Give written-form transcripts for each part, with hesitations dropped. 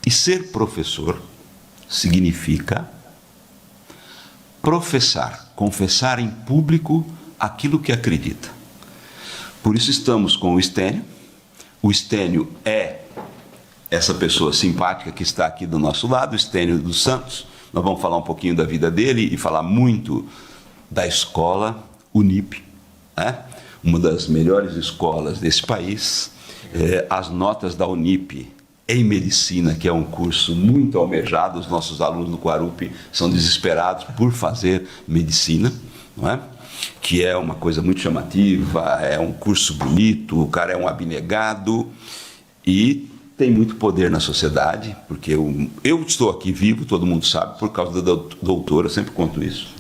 E ser professor significa professar, confessar em público aquilo que acredita. Por isso estamos com o Estênio. O Estênio é essa pessoa simpática que está aqui do nosso lado, o Estênio dos Santos. Nós vamos falar um pouquinho da vida dele e falar muito da escola Unip, né? Uma das melhores escolas desse país. As notas da Unip em medicina, que é um curso muito almejado, os nossos alunos no Quarupi são desesperados por fazer medicina, não é? Que é uma coisa muito chamativa, é um curso bonito, o cara é um abnegado e tem muito poder na sociedade, porque eu estou aqui vivo, todo mundo sabe, por causa da doutora, eu sempre conto isso.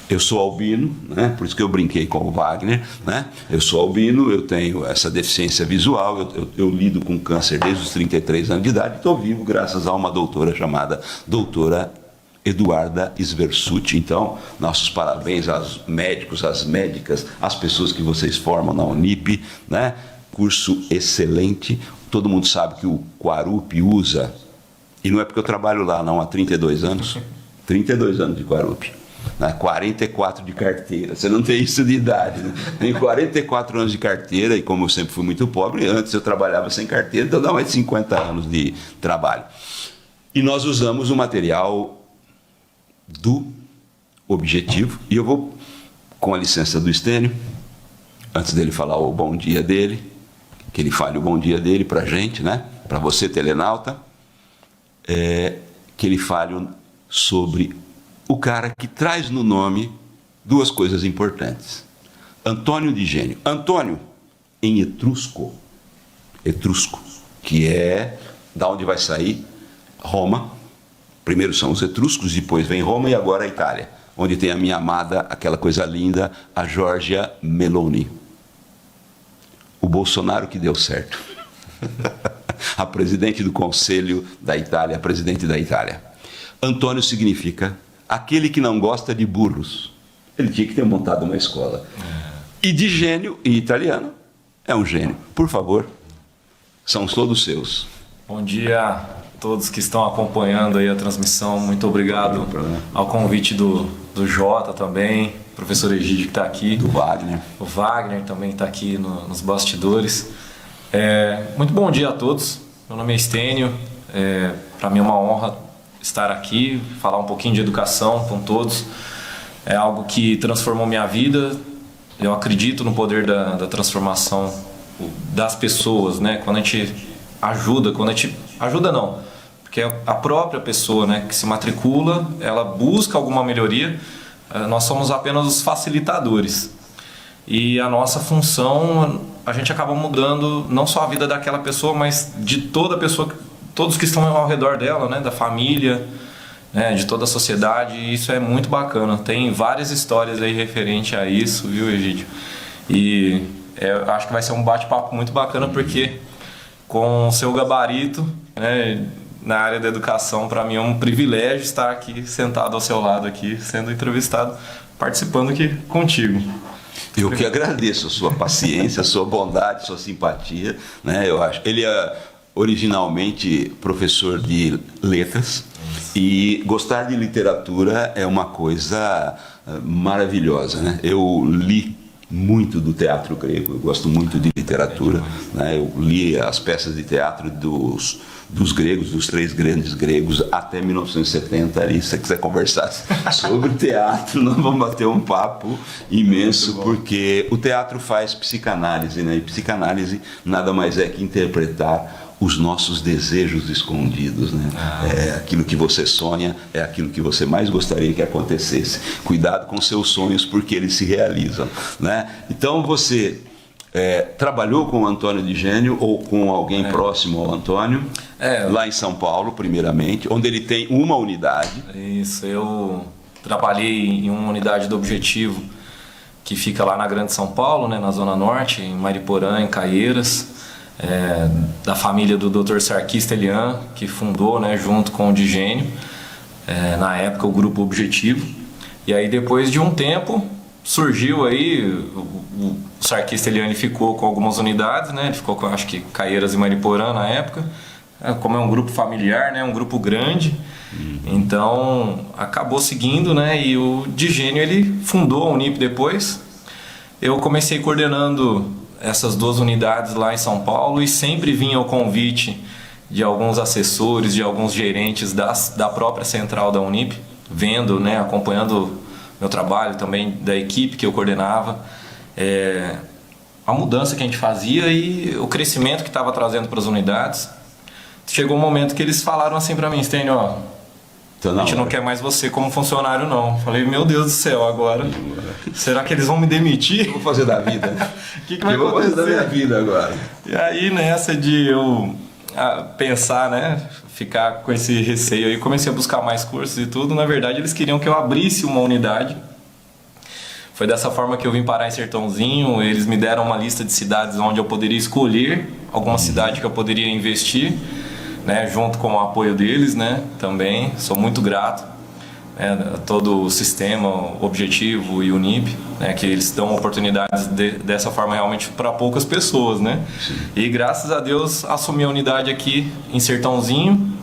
Eu sou albino, né? Por isso que eu brinquei com o Wagner, né? Eu sou albino, eu tenho essa deficiência visual, eu lido com câncer desde os 33 anos de idade e estou vivo graças a uma doutora chamada doutora Eduarda Sversuti. Então, nossos parabéns aos médicos, às médicas, às pessoas que vocês formam na Unip, né? Curso excelente. Todo mundo sabe que o Quarupi usa, e não é porque eu trabalho lá não, há 32 anos, 32 anos de Quarupi. 44 de carteira, você não tem isso de idade, né? Tem 44 anos de carteira e como eu sempre fui muito pobre, antes eu trabalhava sem carteira, então dá mais de 50 anos de trabalho. E nós usamos o material do Objetivo, e eu vou, com a licença do Estênio, antes dele falar o bom dia dele, que ele fale o bom dia dele para a gente, né? Para você, telenauta, que ele fale sobre o cara que traz no nome duas coisas importantes. Antônio de Gênio. Antônio, em etrusco, que é da onde vai sair Roma. Primeiro são os etruscos, depois vem Roma e agora a Itália, onde tem a minha amada, aquela coisa linda, a Giorgia Meloni. O Bolsonaro que deu certo. A presidente do Conselho da Itália, a presidente da Itália. Antônio significa aquele que não gosta de burros. Ele tinha que ter montado uma escola. E de gênio, em italiano, é um gênio. Por favor, são todos seus. Bom dia a todos que estão acompanhando aí a transmissão. Muito obrigado ao convite do Jota também, professor Egídio que está aqui. Do Wagner. O Wagner também está aqui nos bastidores. Muito bom dia a todos. Meu nome é Estênio. Para mim é uma honra estar aqui, falar um pouquinho de educação com todos. É algo que transformou minha vida. Eu acredito no poder da transformação das pessoas, né? Quando a gente ajuda, não, porque a própria pessoa, né, que se matricula, ela busca alguma melhoria, nós somos apenas os facilitadores. E a nossa função, a gente acaba mudando não só a vida daquela pessoa, mas de toda a pessoa, todos que estão ao redor dela, né, da família, né, de toda a sociedade, e isso é muito bacana. Tem várias histórias aí referente a isso, viu, Egídio? E eu acho que vai ser um bate-papo muito bacana, porque com o seu gabarito, né, na área da educação, para mim é um privilégio estar aqui sentado ao seu lado aqui, sendo entrevistado, participando aqui contigo. Eu que agradeço a sua paciência, a sua bondade, a sua simpatia, né? Eu acho. Ele é originalmente professor de letras e gostar de literatura é uma coisa maravilhosa, né? Eu li muito do teatro grego, eu gosto muito de literatura, né? Eu li as peças de teatro dos gregos, dos três grandes gregos, até 1970, ali, se você quiser conversar sobre teatro, nós vamos bater um papo imenso, porque o teatro faz psicanálise, né? E psicanálise nada mais é que interpretar os nossos desejos escondidos, né? É aquilo que você sonha, é aquilo que você mais gostaria que acontecesse. Cuidado com seus sonhos, porque eles se realizam, né? Então você trabalhou com o Antônio de Gênio ou com alguém próximo ao Antônio, lá em São Paulo, primeiramente, onde ele tem uma unidade. Isso, eu trabalhei em uma unidade do Objetivo, que fica lá na Grande São Paulo, né, na Zona Norte, em Mariporã, em Caieiras, da família do Dr. Sarkis Telian, que fundou, né, junto com o de Gênio, na época o Grupo Objetivo. E aí depois de um tempo surgiu aí, o Sarkis Telian ficou com algumas unidades, né, ele ficou com, acho que, Caieiras e Mariporã na época. como é um grupo familiar, né, um grupo grande, então acabou seguindo, né, e o Digênio ele fundou a Unip depois. Eu comecei coordenando essas 2 unidades lá em São Paulo e sempre vinha o convite de alguns assessores, de alguns gerentes da própria central da Unip, vendo, né, acompanhando meu trabalho também da equipe que eu coordenava, a mudança que a gente fazia e o crescimento que estava trazendo para as unidades. Chegou um momento que eles falaram assim para mim: Stênio, ó, a gente não quer mais você como funcionário não. Falei, meu Deus do céu, agora será que eles vão me demitir? O que eu vou fazer da vida? O que vai acontecer? Eu vou fazer da minha vida agora? E aí nessa de eu pensar, né, ficar com esse receio aí, comecei a buscar mais cursos e tudo. Na verdade eles queriam que eu abrisse uma unidade. Foi dessa forma que eu vim parar em Sertãozinho. Eles me deram uma lista de cidades onde eu poderia escolher alguma cidade que eu poderia investir, né, junto com o apoio deles, né, também. Sou muito grato, a todo o sistema, o Objetivo e o Unip, né, que eles dão oportunidades dessa forma realmente para poucas pessoas, né. E graças a Deus assumi a unidade aqui em Sertãozinho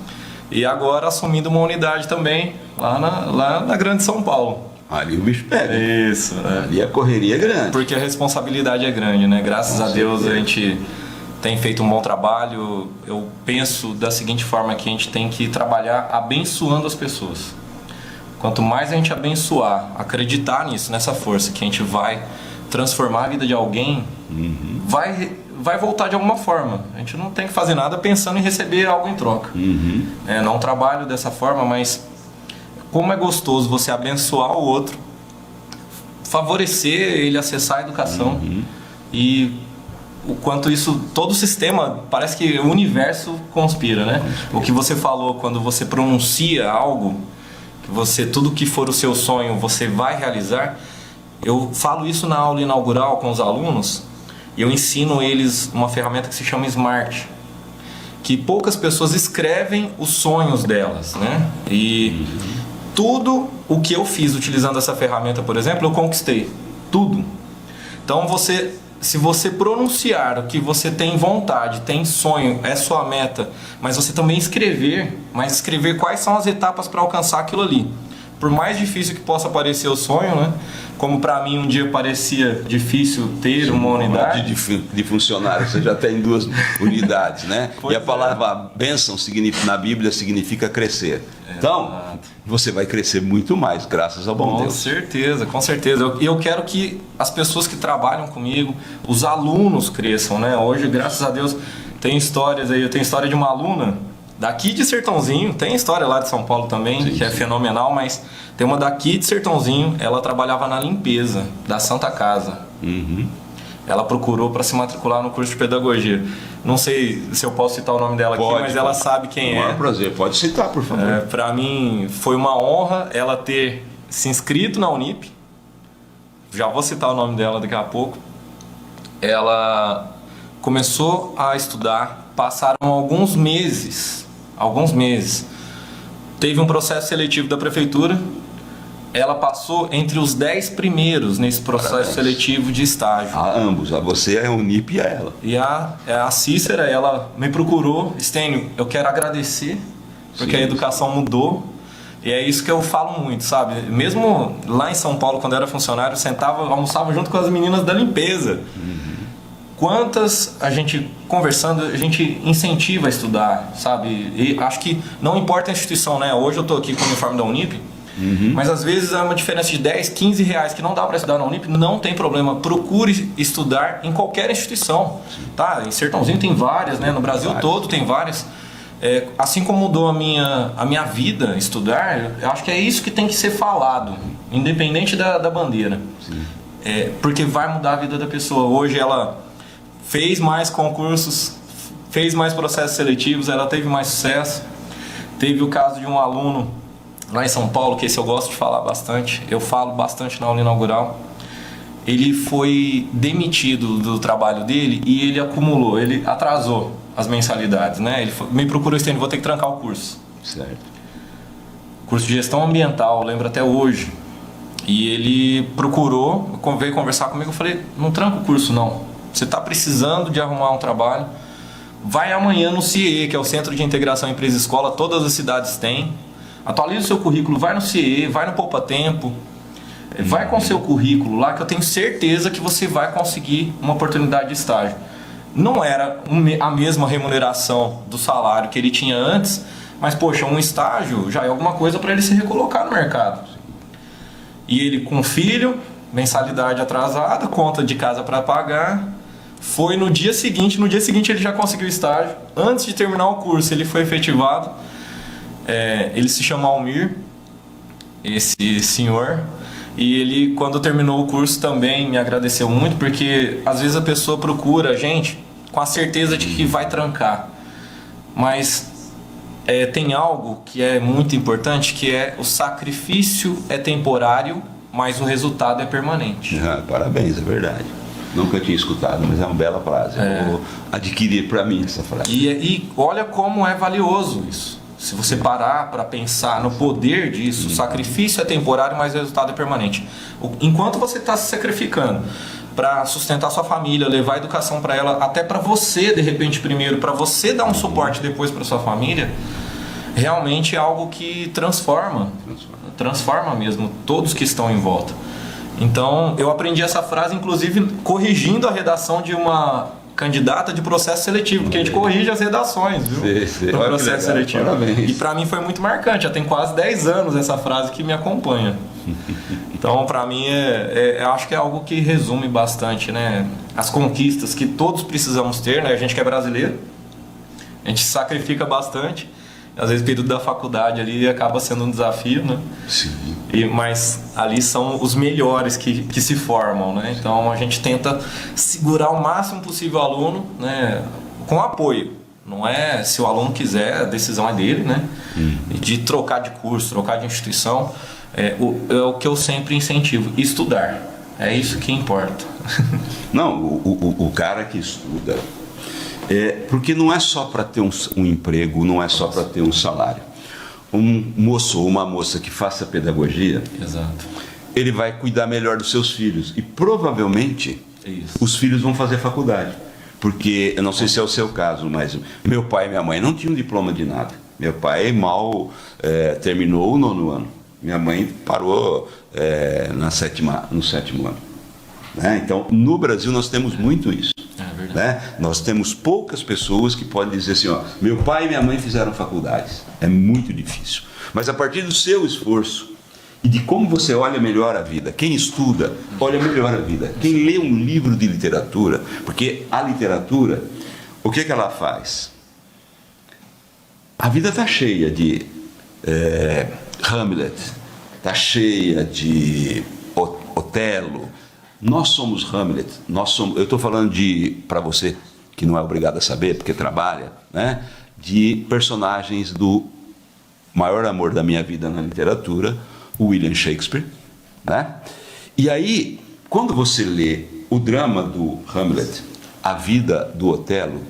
e agora assumindo uma unidade também lá na Grande São Paulo. Ali o bicho pega. Isso. Ali a correria é grande. Porque a responsabilidade é grande, né? Graças a Deus a gente tem feito um bom trabalho. Eu penso da seguinte forma, que a gente tem que trabalhar abençoando as pessoas. Quanto mais a gente abençoar, acreditar nisso, nessa força, que a gente vai transformar a vida de alguém, vai voltar de alguma forma. A gente não tem que fazer nada pensando em receber algo em troca. Não trabalho dessa forma, mas como é gostoso você abençoar o outro, favorecer ele acessar a educação, e o quanto isso, todo o sistema, parece que o universo conspira, né? O que você falou, quando você pronuncia algo, que você, tudo que for o seu sonho, você vai realizar. Eu falo isso na aula inaugural com os alunos, e eu ensino eles uma ferramenta que se chama Smart, que poucas pessoas escrevem os sonhos delas, né? E tudo o que eu fiz utilizando essa ferramenta, por exemplo, eu conquistei. Tudo. Então, se você pronunciar o que você tem vontade, tem sonho, é sua meta, mas você também escrever quais são as etapas para alcançar aquilo ali. Por mais difícil que possa parecer o sonho, né? Como para mim um dia parecia difícil ter uma unidade. De funcionário, você já tem 2 unidades, né? Pois e a palavra bênção na Bíblia significa crescer. Então, você vai crescer muito mais, graças ao bom Deus. Com certeza. Eu quero que as pessoas que trabalham comigo, os alunos cresçam, né? Hoje, graças a Deus, tem histórias aí. Eu tenho história de uma aluna daqui de Sertãozinho, tem história lá de São Paulo também, que é fenomenal, mas tem uma daqui de Sertãozinho. Ela trabalhava na limpeza da Santa Casa. Ela procurou para se matricular no curso de pedagogia. Não sei se eu posso citar o nome dela aqui, mas ela sabe quem é. Prazer, pode citar, por favor. Para mim foi uma honra ela ter se inscrito na Unip. Já vou citar o nome dela daqui a pouco. Ela começou a estudar, passaram alguns meses. Teve um processo seletivo da prefeitura. Ela passou entre os 10 primeiros nesse processo seletivo de estágio. A ambos, a você é a Unip e a ela. E a Cícera, ela me procurou: Stênio, eu quero agradecer, porque a educação mudou. E é isso que eu falo muito, sabe? Mesmo lá em São Paulo, quando eu era funcionário, almoçava junto com as meninas da limpeza. Quantas a gente conversando, a gente incentiva a estudar, sabe? E acho que não importa a instituição, né? Hoje eu estou aqui com o uniforme da Unip, mas às vezes é uma diferença de 10, 15 reais que não dá para estudar na Unip, não tem problema. Procure estudar em qualquer instituição, tá? Em Sertãozinho tem várias, né? No Brasil todo tem várias. Assim como mudou a minha vida estudar, eu acho que é isso que tem que ser falado, independente da bandeira. Porque vai mudar a vida da pessoa. Hoje ela fez mais concursos, fez mais processos seletivos, ela teve mais sucesso. Teve o caso de um aluno lá em São Paulo, que esse eu gosto de falar bastante, eu falo bastante na aula inaugural. Ele foi demitido do trabalho dele e ele atrasou as mensalidades, né? Ele me procurou: Stênio, vou ter que trancar o curso. Certo. Curso de gestão ambiental, lembro até hoje. E ele procurou, veio conversar comigo, eu falei: não tranca o curso não. Você está precisando de arrumar um trabalho, vai amanhã no CIE, que é o Centro de Integração Empresa Escola, todas as cidades têm. Atualiza o seu currículo, vai no CIE, vai no Poupa Tempo, vai com o seu currículo lá, que eu tenho certeza que você vai conseguir uma oportunidade de estágio. Não era a mesma remuneração do salário que ele tinha antes, mas, poxa, um estágio já é alguma coisa para ele se recolocar no mercado. E ele com filho, mensalidade atrasada, conta de casa para pagar, foi no dia seguinte ele já conseguiu estágio. Antes de terminar o curso, ele foi efetivado. Ele se chama Almir, esse senhor, e ele, quando terminou o curso, também me agradeceu muito, porque às vezes a pessoa procura a gente com a certeza de que vai trancar, mas tem algo que é muito importante, que é o sacrifício é temporário, mas o resultado é permanente. Parabéns, é verdade. Nunca tinha escutado, mas é uma bela frase. Eu vou adquirir para mim essa frase. E olha como é valioso isso. Se você parar para pensar no poder disso, o sacrifício é temporário, mas o resultado é permanente. Enquanto você está se sacrificando para sustentar sua família, levar a educação para ela, até para você, de repente, primeiro, para você dar um suporte depois para sua família, realmente é algo que transforma mesmo todos que estão em volta. Então, eu aprendi essa frase, inclusive, corrigindo a redação de uma candidata de processo seletivo, porque a gente corrige as redações, viu? Sim. No processo seletivo. Parabéns. E para mim foi muito marcante, já tem quase 10 anos essa frase que me acompanha. Então, para mim, eu acho que é algo que resume bastante, né? As conquistas que todos precisamos ter, né? A gente que é brasileiro, a gente sacrifica bastante. Às vezes o período da faculdade ali acaba sendo um desafio, né? Sim. Mas ali são os melhores que se formam, né? Então a gente tenta segurar o máximo possível o aluno, né? Com apoio. Não é, se o aluno quiser, a decisão é dele, né? De trocar de curso, trocar de instituição, é o que eu sempre incentivo: estudar. É isso que importa. Não, o cara que estuda, porque não é só para ter um emprego, não é só para ter um salário. Um moço ou uma moça que faça pedagogia, Exato. Ele vai cuidar melhor dos seus filhos e provavelmente os filhos vão fazer faculdade. Porque, eu não sei se é o seu caso, mas meu pai e minha mãe não tinham diploma de nada. Meu pai mal terminou o 9º ano. Minha mãe parou no 7º ano. Né? Então, no Brasil nós temos muito isso. Né? Nós temos poucas pessoas que podem dizer assim, meu pai e minha mãe fizeram faculdades. É muito difícil. Mas a partir do seu esforço e de como você olha melhor a vida, quem estuda, olha melhor a vida. Quem lê um livro de literatura, porque a literatura, o que ela faz? A vida está cheia de Hamlet, está cheia de Otelo. Nós somos Hamlet, eu estou falando para você, que não é obrigado a saber, porque trabalha, né, de personagens do maior amor da minha vida na literatura, o William Shakespeare. Né? E aí, quando você lê o drama do Hamlet, a vida do Otelo,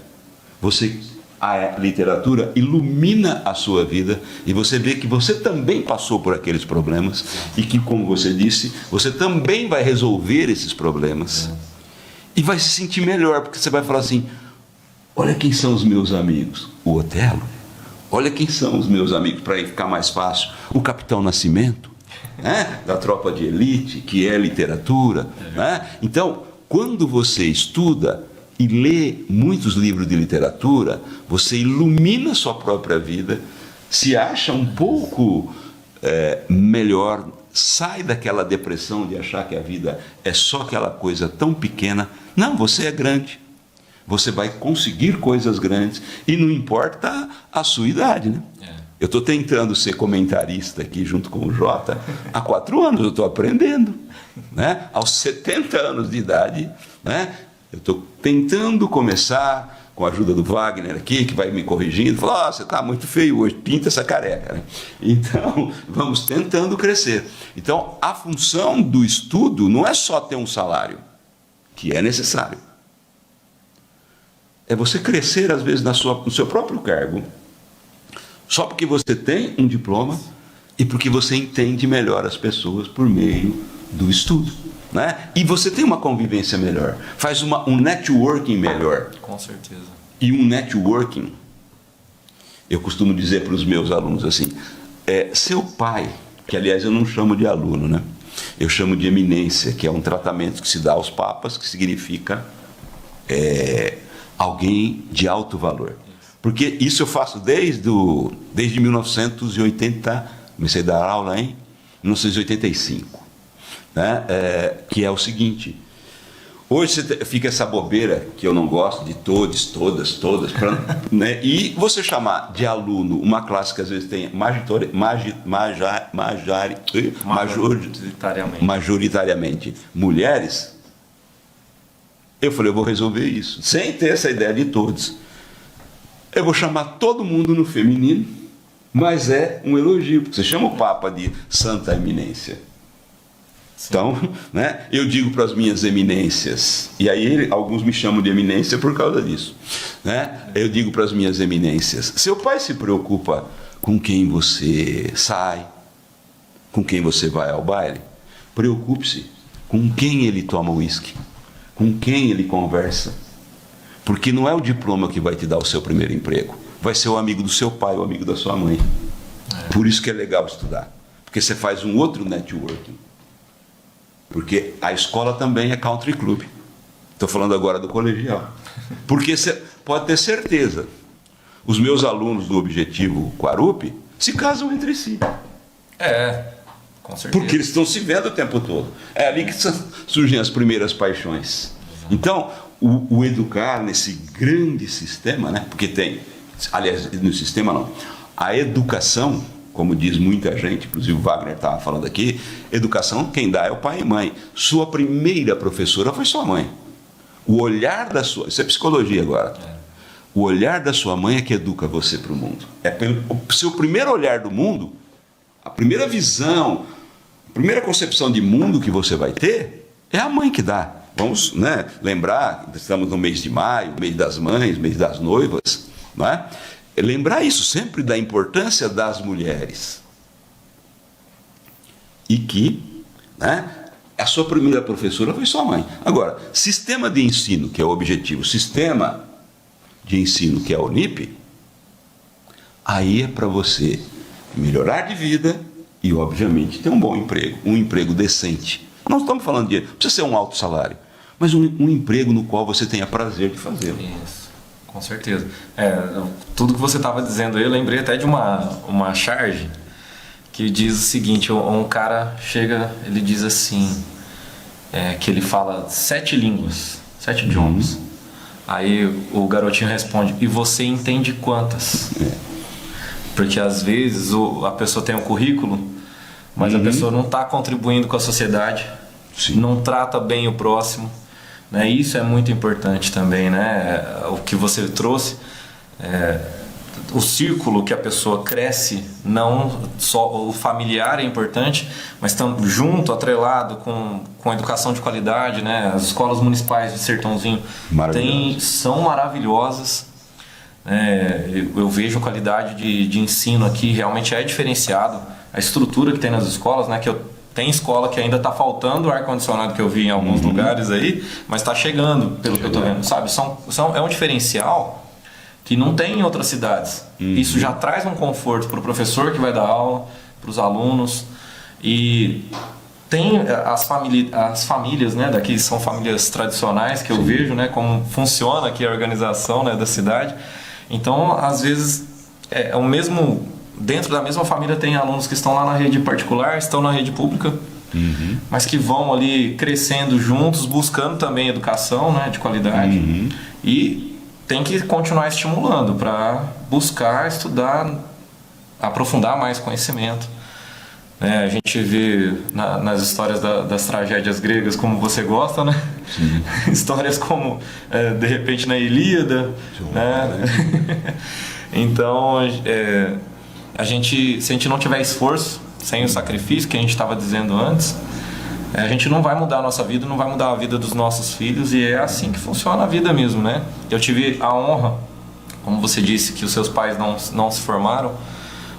a literatura ilumina a sua vida e você vê que você também passou por aqueles problemas e que, como você disse, você também vai resolver esses problemas e vai se sentir melhor, porque você vai falar assim, olha quem são os meus amigos, o Otelo, olha quem são os meus amigos, para ficar mais fácil, o Capitão Nascimento, né? Da Tropa de Elite, que é literatura. Né? Então, quando você estuda e lê muitos livros de literatura, você ilumina a sua própria vida, se acha um pouco melhor, sai daquela depressão de achar que a vida é só aquela coisa tão pequena. Não, você é grande, você vai conseguir coisas grandes e não importa a sua idade, né? Eu estou tentando ser comentarista aqui junto com o Jota há 4 anos, eu estou aprendendo, né? Aos 70 anos de idade, né? Eu estou tentando começar, com a ajuda do Wagner aqui, que vai me corrigindo, falar, você está muito feio hoje, pinta essa careca. Né? Então, vamos tentando crescer. Então, a função do estudo não é só ter um salário, que é necessário. É você crescer, às vezes, no seu próprio cargo, só porque você tem um diploma e porque você entende melhor as pessoas por meio do estudo. Né? E você tem uma convivência melhor, faz um networking melhor. Com certeza. e um networking. Eu costumo dizer para os meus alunos assim, seu pai, que aliás eu não chamo de aluno, né? Eu chamo de eminência, que é um tratamento que se dá aos papas, que significa alguém de alto valor. Porque isso eu faço desde 1980, comecei a dar aula em 1985, né? Que é o seguinte, hoje fica essa bobeira que eu não gosto de todos, todas, né? E você chamar de aluno uma classe que às vezes tem majoritariamente mulheres, eu falei, eu vou resolver isso, sem ter essa ideia de todos. Eu vou chamar todo mundo no feminino, mas é um elogio, porque você chama o Papa de Santa Eminência. Sim. Então, né, eu digo para as minhas eminências, e aí alguns me chamam de eminência por causa disso, né? Eu digo para as minhas eminências, seu pai se preocupa com quem você sai, com quem você vai ao baile? Preocupe-se com quem ele toma uísque, com quem ele conversa. Porque não é o diploma que vai te dar o seu primeiro emprego. Vai ser o amigo do seu pai, o amigo da sua mãe. Por isso que é legal estudar. Porque você faz um outro networking. Porque a escola também é country club. Estou falando agora do colegial. Porque você pode ter certeza, os meus alunos do Objetivo Quarupi se casam entre si. Com certeza. Porque eles estão se vendo o tempo todo. É ali que surgem as primeiras paixões. Então, o educar nesse grande sistema, né? Porque tem, aliás, no sistema não, a educação, como diz muita gente, inclusive o Wagner estava falando aqui, educação quem dá é o pai e mãe. Sua primeira professora foi sua mãe. O olhar da sua, isso é psicologia agora, o olhar da sua mãe é que educa você para o mundo. O seu primeiro olhar do mundo, a primeira visão, a primeira concepção de mundo que você vai ter, é a mãe que dá. Vamos, né, lembrar, estamos no mês de maio, mês das mães, mês das noivas, não é? Lembrar isso sempre da importância das mulheres. E que, né, a sua primeira professora foi sua mãe. Agora, sistema de ensino, que é o objetivo, sistema de ensino, que é o NIP, aí é para você melhorar de vida e, obviamente, ter um bom emprego, um emprego decente. Não estamos falando de, não precisa ser um alto salário, mas um emprego no qual você tenha prazer de fazer. Isso, com certeza. Tudo que você estava dizendo aí, eu lembrei até de uma charge que diz o seguinte, um cara chega, ele diz assim, que ele fala 7 línguas, 7 idiomas. Aí o garotinho responde, e você entende quantas? Porque às vezes a pessoa tem um currículo, mas a pessoa não está contribuindo com a sociedade, não trata bem o próximo, né? Isso é muito importante também, né? O que você trouxe, o círculo que a pessoa cresce, não só o familiar é importante, mas estamos junto, atrelado com educação de qualidade, né? As escolas municipais de Sertãozinho são maravilhosas. Eu vejo a qualidade de ensino aqui, realmente é diferenciado. A estrutura que tem nas escolas, né? Tem escola que ainda está faltando o ar-condicionado que eu vi em alguns lugares aí, mas está chegando, pelo que eu estou vendo, sabe? É um diferencial que não tem em outras cidades. Isso já traz um conforto para o professor que vai dar aula, para os alunos. E tem as famílias, né? Daqui são famílias tradicionais que eu vejo, né? Como funciona aqui a organização, né, da cidade. Então, às vezes, o mesmo... Dentro da mesma família tem alunos que estão lá na rede particular, estão na rede pública, mas que vão ali crescendo juntos, buscando também educação, né, de qualidade. E tem que continuar estimulando para buscar, estudar, aprofundar mais conhecimento. A gente vê nas histórias das tragédias gregas, como você gosta, né? Histórias como, de repente, na Ilíada. Né? Então, se a gente não tiver esforço, sem o sacrifício que a gente estava dizendo antes, a gente não vai mudar a nossa vida, não vai mudar a vida dos nossos filhos, e é assim que funciona a vida mesmo, né? Eu tive a honra, como você disse, que os seus pais não se formaram.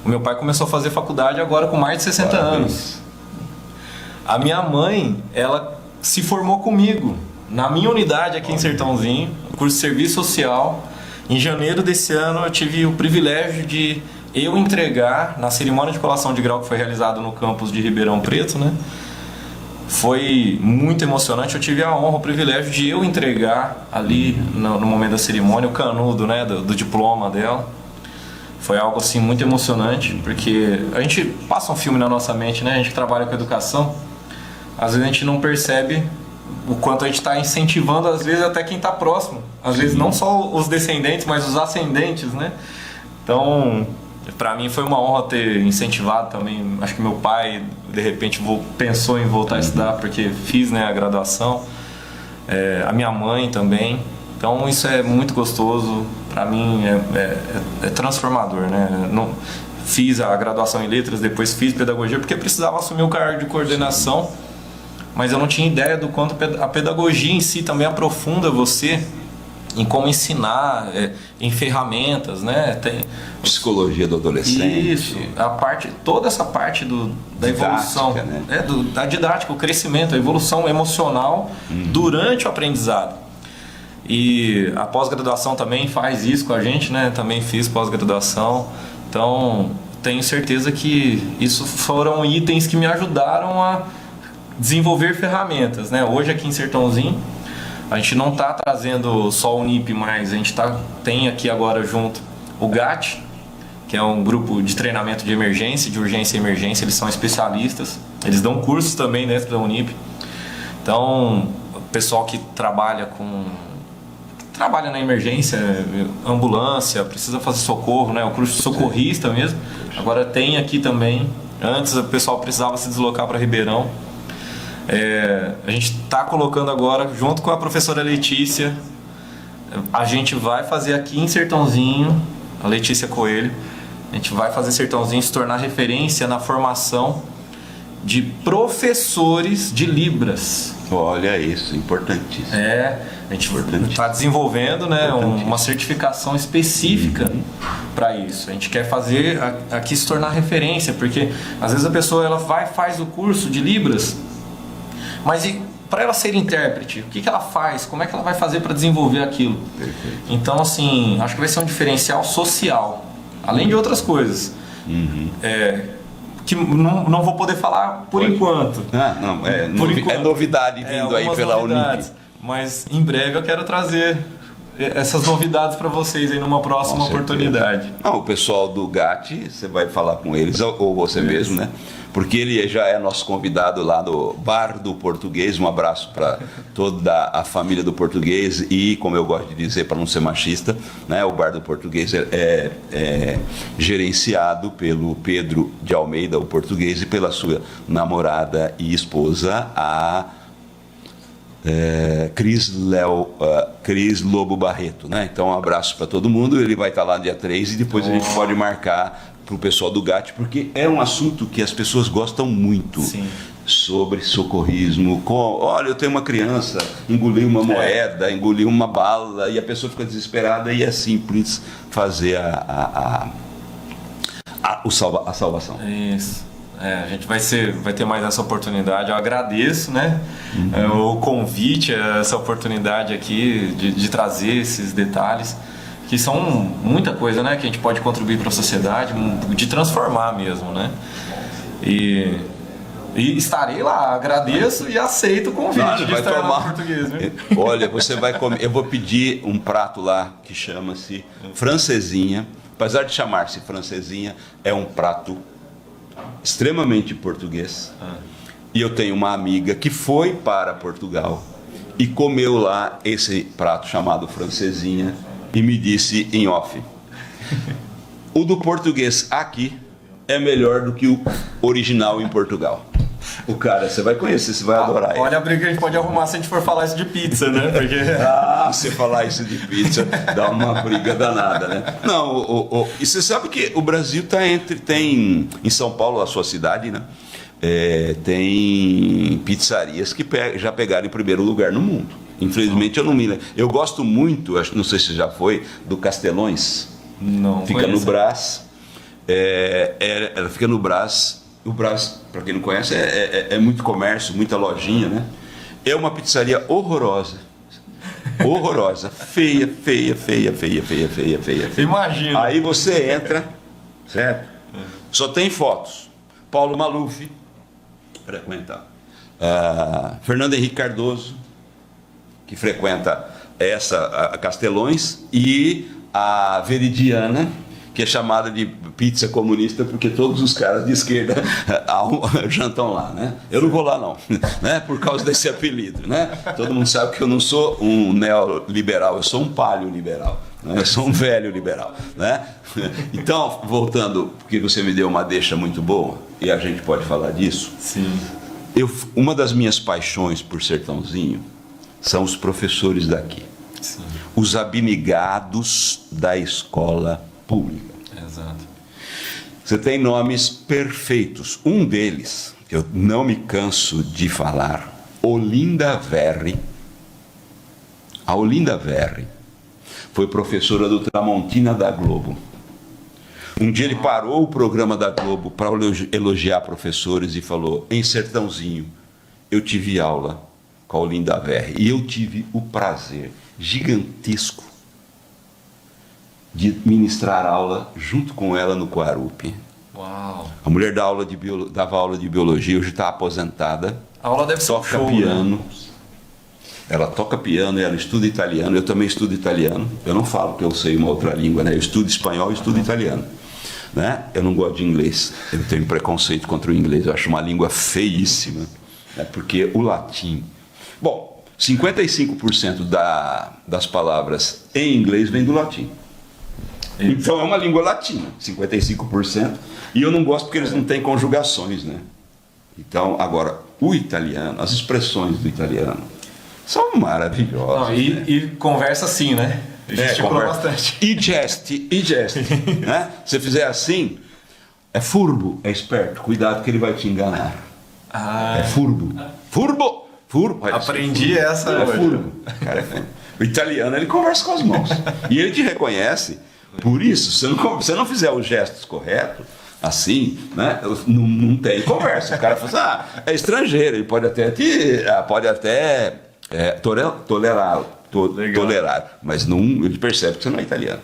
O meu pai começou a fazer faculdade agora com mais de 60 anos. A minha mãe, ela se formou comigo, na minha unidade aqui em Sertãozinho, curso de serviço social, Em janeiro desse ano eu tive o privilégio de eu entregar na cerimônia de colação de grau que foi realizada no campus de Ribeirão Preto, né? Foi muito emocionante, eu tive a honra, o privilégio de eu entregar ali no momento da cerimônia o canudo, né, do diploma dela. Foi algo assim muito emocionante, porque a gente passa um filme na nossa mente, né? A gente que trabalha com educação, às vezes a gente não percebe o quanto a gente está incentivando, às vezes até quem está próximo. Às vezes não só os descendentes, mas os ascendentes, né? Então, para mim foi uma honra ter incentivado também. Acho que meu pai, de repente, pensou em voltar a estudar, porque fiz, né, a graduação. A minha mãe também. Então, isso é muito gostoso. Para mim, é transformador, né? Não, fiz a graduação em letras, depois fiz pedagogia, porque precisava assumir o cargo de coordenação. Mas eu não tinha ideia do quanto a pedagogia em si também aprofunda você em como ensinar, em ferramentas, né? Tem psicologia do adolescente. Isso, toda essa parte da evolução, né? Da didática, o crescimento, a evolução emocional durante o aprendizado. E a pós-graduação também faz isso com a gente, né? Também fiz pós-graduação, então tenho certeza que isso foram itens que me ajudaram a desenvolver ferramentas, né? Hoje aqui em Sertãozinho a gente não está trazendo só o Unip mais, a gente tem aqui agora junto o GAT, que é um grupo de treinamento de emergência, de urgência e emergência. Eles são especialistas, eles dão cursos também dentro da Unip. Então, o pessoal que trabalha na emergência, ambulância, precisa fazer socorro, né? O curso de socorrista mesmo. Agora tem aqui também. Antes o pessoal precisava se deslocar para Ribeirão. A gente está colocando agora, junto com a professora Letícia, a gente vai fazer aqui em Sertãozinho, a Letícia Coelho, a gente vai fazer Sertãozinho se tornar referência na formação de professores de Libras. Olha isso, importantíssimo. A gente está desenvolvendo, né, uma certificação específica para isso. A gente quer fazer aqui se tornar referência, porque às vezes a pessoa faz o curso de Libras, mas para ela ser intérprete, o que ela faz? Como é que ela vai fazer para desenvolver aquilo? Perfeito. Então, assim, acho que vai ser um diferencial social, além de outras coisas. Que não vou poder falar por enquanto. É novidade vindo aí pela Unip. Mas em breve eu quero trazer essas novidades para vocês aí numa próxima oportunidade. O pessoal do GAT, você vai falar com eles, ou você mesmo, né? Porque ele já é nosso convidado lá no Bar do Português. Um abraço para toda a família do Português e, como eu gosto de dizer, para não ser machista, né? O Bar do Português é gerenciado pelo Pedro de Almeida, o português, e pela sua namorada e esposa, a Cris Lobo Barreto, né? Então, um abraço para todo mundo. Ele vai estar lá dia 3 e depois a gente pode marcar para o pessoal do GAT, porque é um assunto que as pessoas gostam muito. Sim. Sobre socorrismo. Olha, eu tenho uma criança, engoliu uma moeda, engoliu uma bala, e a pessoa fica desesperada, e é simples fazer a salvação. Isso. A gente vai ter mais essa oportunidade. Eu agradeço, né, o convite, essa oportunidade aqui de trazer esses detalhes, que são muita coisa, né, que a gente pode contribuir para a sociedade, de transformar mesmo, né? E estarei lá, agradeço e aceito o convite de estar lá no Português, viu? Olha, você vai comer. Eu vou pedir um prato lá que chama-se francesinha. Apesar de chamar-se francesinha, é um prato extremamente português. E eu tenho uma amiga que foi para Portugal e comeu lá esse prato chamado francesinha e me disse em off: o do português aqui é melhor do que o original em Portugal. O cara, você vai conhecer, você vai adorar ele. Olha a briga que a gente pode arrumar se a gente for falar isso de pizza, né? Porque... se falar isso de pizza, dá uma briga danada, né? Não, e você sabe que o Brasil tem em São Paulo, a sua cidade, né? Tem pizzarias que já pegaram em primeiro lugar no mundo. Infelizmente eu não me lembro. Eu gosto muito, não sei se já foi, do Castelões. Não. Fica no Brás. Ela fica no Brás. O Brás, para quem não conhece, é muito comércio, muita lojinha, né? É uma pizzaria horrorosa. horrorosa, feia, feia, feia, feia, feia, feia, feia, feia. Imagina. Aí você entra, certo? Só tem fotos. Paulo Maluf, frequenta. Fernando Henrique Cardoso, que frequenta a Castelões, e a Veridiana, que é chamada de pizza comunista, porque todos os caras de esquerda jantam lá, né? Eu não vou lá não, né? Por causa desse apelido, né? Todo mundo sabe que eu não sou um neoliberal, eu sou um paleoliberal, né? Eu sou um velho liberal, né? Então, voltando, porque você me deu uma deixa muito boa, e a gente pode falar disso. Sim. Uma das minhas paixões por Sertãozinho são os professores daqui. Sim. Os abnegados da escola pública. Exato. Você tem nomes perfeitos. Um deles, que eu não me canso de falar, Olinda Verri. A Olinda Verri foi professora do Tramontina da Globo. Um dia ele parou o programa da Globo para elogiar professores e falou: em Sertãozinho, eu tive aula com a Olinda Verri e eu tive o prazer gigantesco de ministrar aula junto com ela no Guarupi. Uau! A mulher dava aula de biologia, hoje está aposentada. A aula deve ser um show, piano. né? Ela toca piano, ela estuda italiano, eu também estudo italiano. Eu não falo que eu sei uma outra língua, né? Eu estudo espanhol e estudo italiano. Né? Eu não gosto de inglês, eu tenho preconceito contra o inglês, eu acho uma língua feíssima, né? Porque o latim... Bom, 55% das palavras em inglês vem do latim. Então é uma língua latina, 55%, e eu não gosto porque eles não têm conjugações, né? Então, agora, o italiano, as expressões do italiano são maravilhosas. E conversa assim, né? Gesticula bastante. E gesti, né? Se você fizer assim, é furbo, é esperto, cuidado que ele vai te enganar. É furbo. Furbo. Aprendi essa É hoje. furbo. Cara, é furbo. O italiano, ele conversa com as mãos. E ele te reconhece. Por isso, se você não fizer os gestos corretos, assim, né? Não tem conversa. O cara fala assim, é estrangeiro, ele pode até tolerar, mas não, ele percebe que você não é italiano,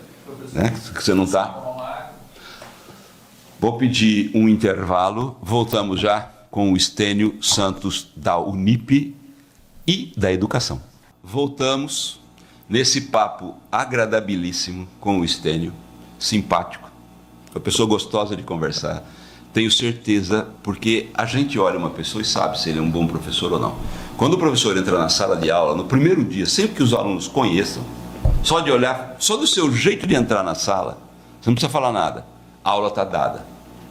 né? Que você não está. Vou pedir um intervalo, voltamos já com o Estênio Santos da Unip e da Educação. Voltamos nesse papo agradabilíssimo com o Estênio, simpático, uma pessoa gostosa de conversar. Tenho certeza, porque a gente olha uma pessoa e sabe se ele é um bom professor ou não. Quando o professor entra na sala de aula, no primeiro dia, sempre que os alunos conheçam, só de olhar, só do seu jeito de entrar na sala, você não precisa falar nada, a aula está dada.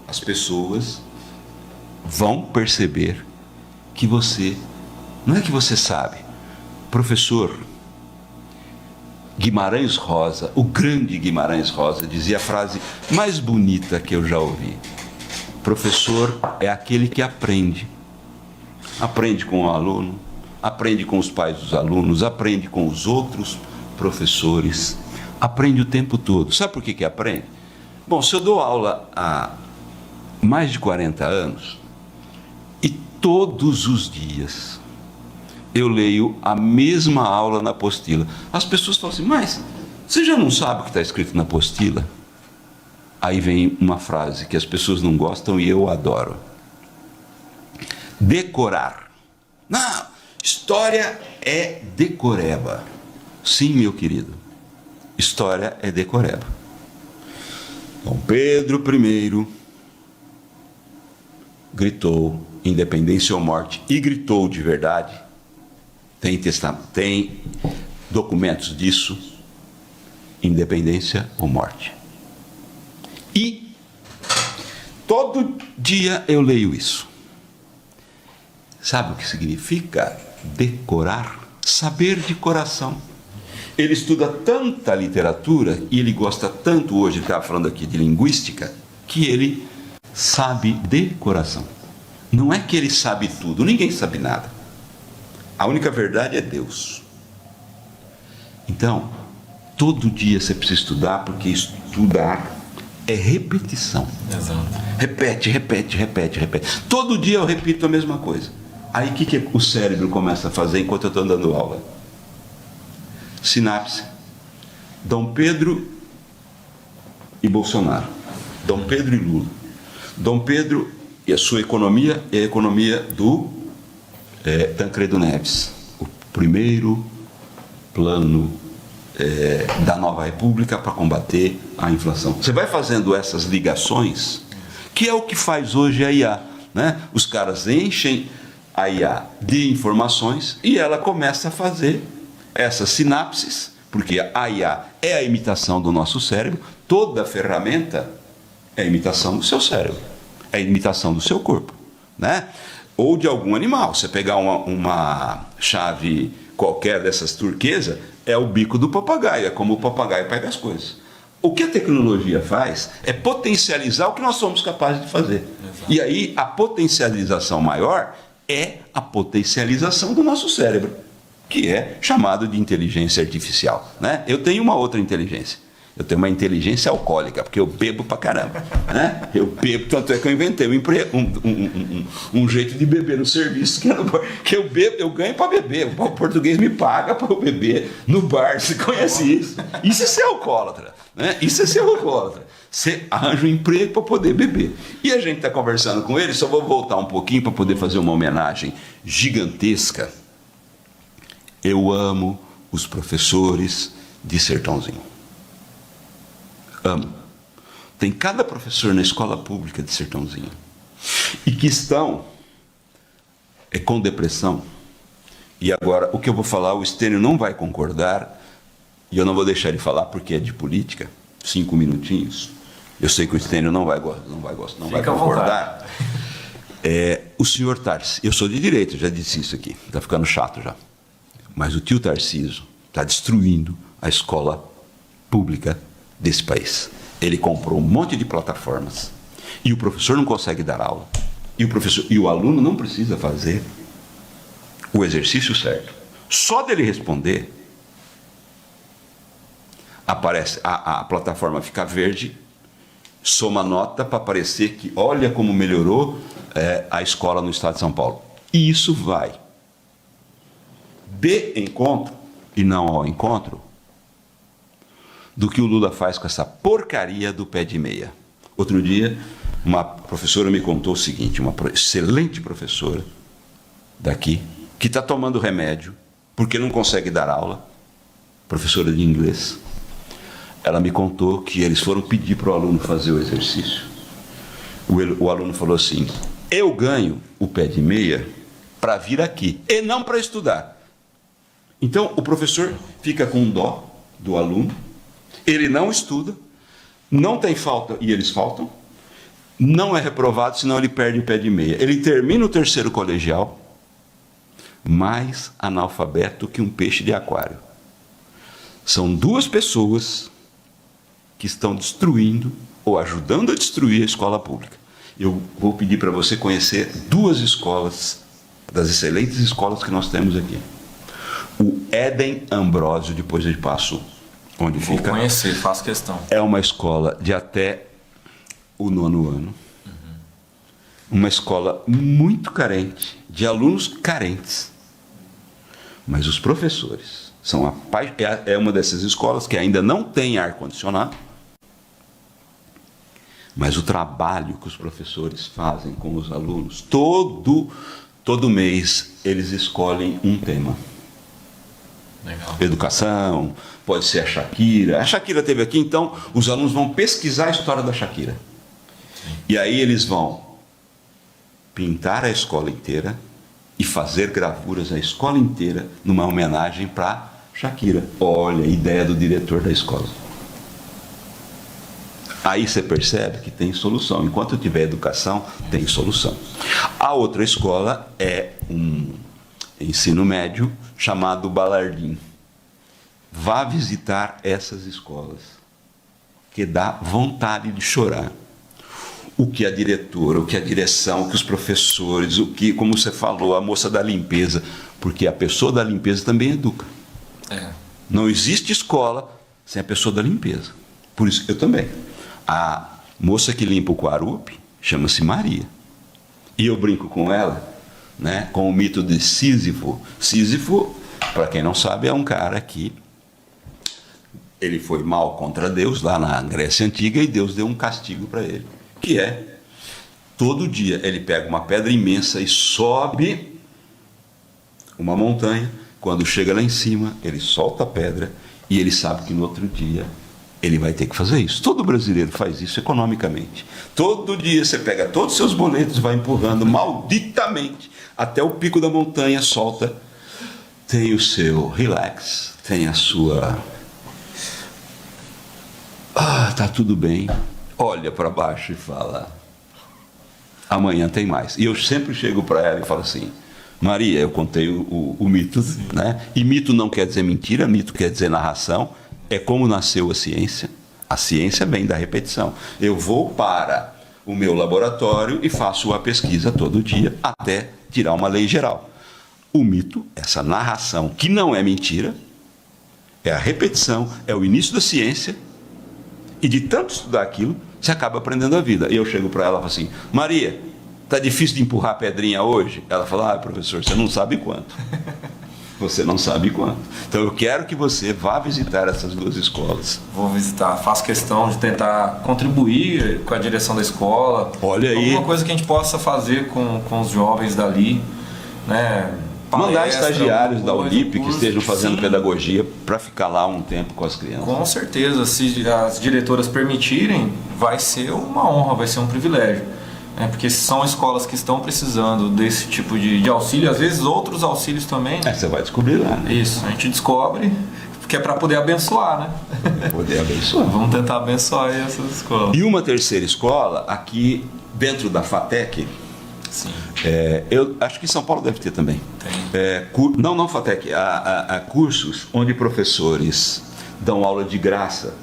As pessoas vão perceber que você, não é que você sabe, professor Guimarães Rosa, o grande Guimarães Rosa, dizia a frase mais bonita que eu já ouvi: professor é aquele que aprende. Aprende com o aluno, aprende com os pais dos alunos, aprende com os outros professores, aprende o tempo todo. Sabe por que aprende? Bom, se eu dou aula há mais de 40 anos e todos os dias eu leio a mesma aula na apostila, as pessoas falam assim, mas você já não sabe o que está escrito na apostila? Aí vem uma frase que as pessoas não gostam e eu adoro. Decorar. Não, história é decoreba. Sim, meu querido, história é decoreba. Dom Pedro I gritou independência ou morte, e gritou de verdade. Tem documentos disso, independência ou morte. E todo dia eu leio isso. Sabe o que significa decorar? Saber de coração. Ele estuda tanta literatura e ele gosta tanto, hoje ele estava falando aqui de linguística, que ele sabe de coração. Não é que ele sabe tudo, ninguém sabe nada. A única verdade é Deus. Então, todo dia você precisa estudar, porque estudar é repetição. Exato. Repete. Todo dia eu repito a mesma coisa. Aí o que o cérebro começa a fazer enquanto eu estou dando aula? sinapse. Dom Pedro e Bolsonaro. Dom Pedro e Lula. Dom Pedro e a sua economia é a economia do Tancredo Neves. O primeiro plano da nova república para combater a inflação. Você vai fazendo essas ligações, que é o que faz hoje a IA, né? Os caras enchem a IA de informações e ela começa a fazer essas sinapses, porque a IA é a imitação do nosso cérebro. Toda ferramenta é a imitação do seu cérebro, é a imitação do seu corpo, né? Ou de algum animal. Você pegar uma chave qualquer dessas turquesa, é o bico do papagaio, é como o papagaio pega as coisas. O que a tecnologia faz é potencializar o que nós somos capazes de fazer. Exato. E aí a potencialização maior é a potencialização do nosso cérebro, que é chamado de inteligência artificial, né? Eu tenho uma outra inteligência. Eu tenho uma inteligência alcoólica, porque eu bebo pra caramba, né? Eu bebo, tanto é que eu inventei um jeito de beber no serviço, que eu bebo, eu ganho para beber. O português me paga para eu beber no bar. Você conhece isso? Isso é ser alcoólatra, né? Isso é ser alcoólatra. Você arranja um emprego para poder beber. E a gente está conversando com ele, só vou voltar um pouquinho para poder fazer uma homenagem gigantesca. Eu amo os professores de Sertãozinho. Amo. Tem cada professor na escola pública de Sertãozinho e que estão com depressão. E agora, o que eu vou falar, o Estênio não vai concordar, e eu não vou deixar ele falar porque é de política. 5 minutinhos. Eu sei que o Estênio não vai concordar. O senhor Tarcísio, eu sou de direita, já disse isso aqui, está ficando chato já. Mas o tio Tarcísio está destruindo a escola pública desse país. Ele comprou um monte de plataformas e o professor não consegue dar aula. E o aluno não precisa fazer o exercício certo. Só dele responder, aparece a plataforma fica verde, soma nota para parecer que olha como melhorou a escola no estado de São Paulo. E isso vai de encontro e não ao encontro do que o Lula faz com essa porcaria do pé de meia. Outro dia, uma professora me contou o seguinte, uma excelente professora daqui, que está tomando remédio porque não consegue dar aula, professora de inglês. Ela me contou que eles foram pedir para o aluno fazer o exercício. O aluno falou assim: eu ganho o pé de meia para vir aqui e não para estudar. Então o professor fica com dó do aluno. Ele não estuda, não tem falta e eles faltam, não é reprovado, senão ele perde o pé de meia. Ele termina o 3º colegial, mais analfabeto que um peixe de aquário. São 2 pessoas que estão destruindo ou ajudando a destruir a escola pública. Eu vou pedir para você conhecer 2 escolas, das excelentes escolas que nós temos aqui. O Éden Ambrósio, depois eu passo onde Vou fica. conhecer, faço questão. É uma escola de até o 9º ano. Uma escola muito carente, de alunos carentes. Mas os professores são é uma dessas escolas que ainda não tem ar-condicionado. Mas o trabalho que os professores fazem com os alunos, todo mês eles escolhem um tema. Legal. Educação, pode ser a Shakira. A Shakira esteve aqui, então os alunos vão pesquisar a história da Shakira. Sim. E aí eles vão pintar a escola inteira e fazer gravuras a escola inteira numa homenagem para Shakira. Olha a ideia do diretor da escola. Aí você percebe que tem solução. Enquanto tiver educação, tem solução. A outra escola é um ensino médio chamado Balardim. Vá visitar essas escolas, que dá vontade de chorar. O que a diretora, o que a direção, o que os professores, o que, como você falou, a moça da limpeza, porque a pessoa da limpeza também educa. Não existe escola sem a pessoa da limpeza. Por isso, eu também. A moça que limpa o Guarupi chama-se Maria. E eu brinco com ela, né, com o mito de Sísifo. Sísifo, para quem não sabe, é um cara que ele foi mal contra Deus lá na Grécia Antiga e Deus deu um castigo para ele, que é todo dia ele pega uma pedra imensa e sobe uma montanha. Quando chega lá em cima, ele solta a pedra e ele sabe que no outro dia ele vai ter que fazer isso. Todo brasileiro faz isso economicamente. Todo dia você pega todos os seus boletos, vai empurrando malditamente até o pico da montanha, solta, tem o seu relax, tem a sua... tá tudo bem. Olha para baixo e fala, amanhã tem mais. E eu sempre chego para ela e falo assim, Maria, eu contei o mito, né? E mito não quer dizer mentira, mito quer dizer narração. É como nasceu a ciência. A ciência vem da repetição. Eu vou para o meu laboratório e faço a pesquisa todo dia até tirar uma lei geral. O mito, essa narração que não é mentira, é a repetição, é o início da ciência, e de tanto estudar aquilo, você acaba aprendendo a vida. E eu chego para ela e falo assim, Maria, tá difícil de empurrar a pedrinha hoje? Ela fala, professor, você não sabe quanto. Você não sabe quanto. Então eu quero que você vá visitar essas duas escolas. Vou visitar, faço questão de tentar contribuir com a direção da escola. Olha aí. Alguma coisa que a gente possa fazer com os jovens dali, né? Mandar estagiários da coisa, Unip que estejam fazendo sim, pedagogia para ficar lá um tempo com as crianças. Com certeza, se as diretoras permitirem, vai ser uma honra, vai ser um privilégio. Porque são escolas que estão precisando desse tipo de auxílio, às vezes outros auxílios também. Você vai descobrir lá, né? Isso, a gente descobre, porque é para poder abençoar, né? Poder abençoar. Vamos tentar abençoar aí essas escolas. E uma terceira escola, aqui dentro da FATEC, sim. Eu acho que em São Paulo deve ter também. Tem. Não FATEC, há cursos onde professores dão aula de graça,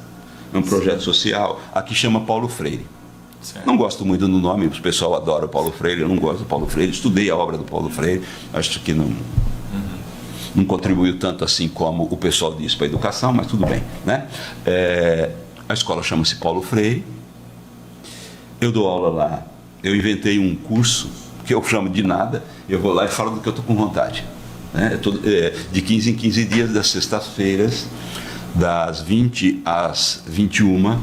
um projeto social, aqui chama Paulo Freire. Certo. Não gosto muito do nome, o pessoal adora o Paulo Freire, eu não gosto do Paulo Freire, estudei a obra do Paulo Freire, acho que não contribuiu tanto assim como o pessoal diz para a educação, mas tudo bem, né? A escola chama-se Paulo Freire, eu dou aula lá, eu inventei um curso que eu chamo de nada, eu vou lá e falo do que eu estou com vontade, né? De 15 em 15 dias, das sextas-feiras, das 20 às 21,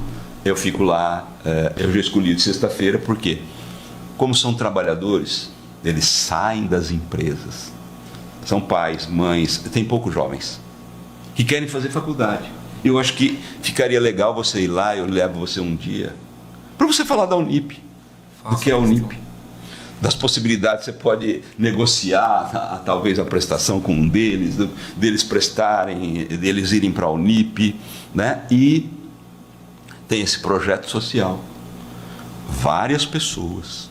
eu fico lá, eu já escolhi de sexta-feira, porque como são trabalhadores, eles saem das empresas, são pais, mães, tem poucos jovens que querem fazer faculdade. Eu acho que ficaria legal você ir lá, eu levo você um dia, para você falar da Unip, do que é a Unip, das possibilidades que você pode negociar, talvez a prestação com um deles, deles prestarem, deles irem para a Unip, né? E tem esse projeto social. Várias pessoas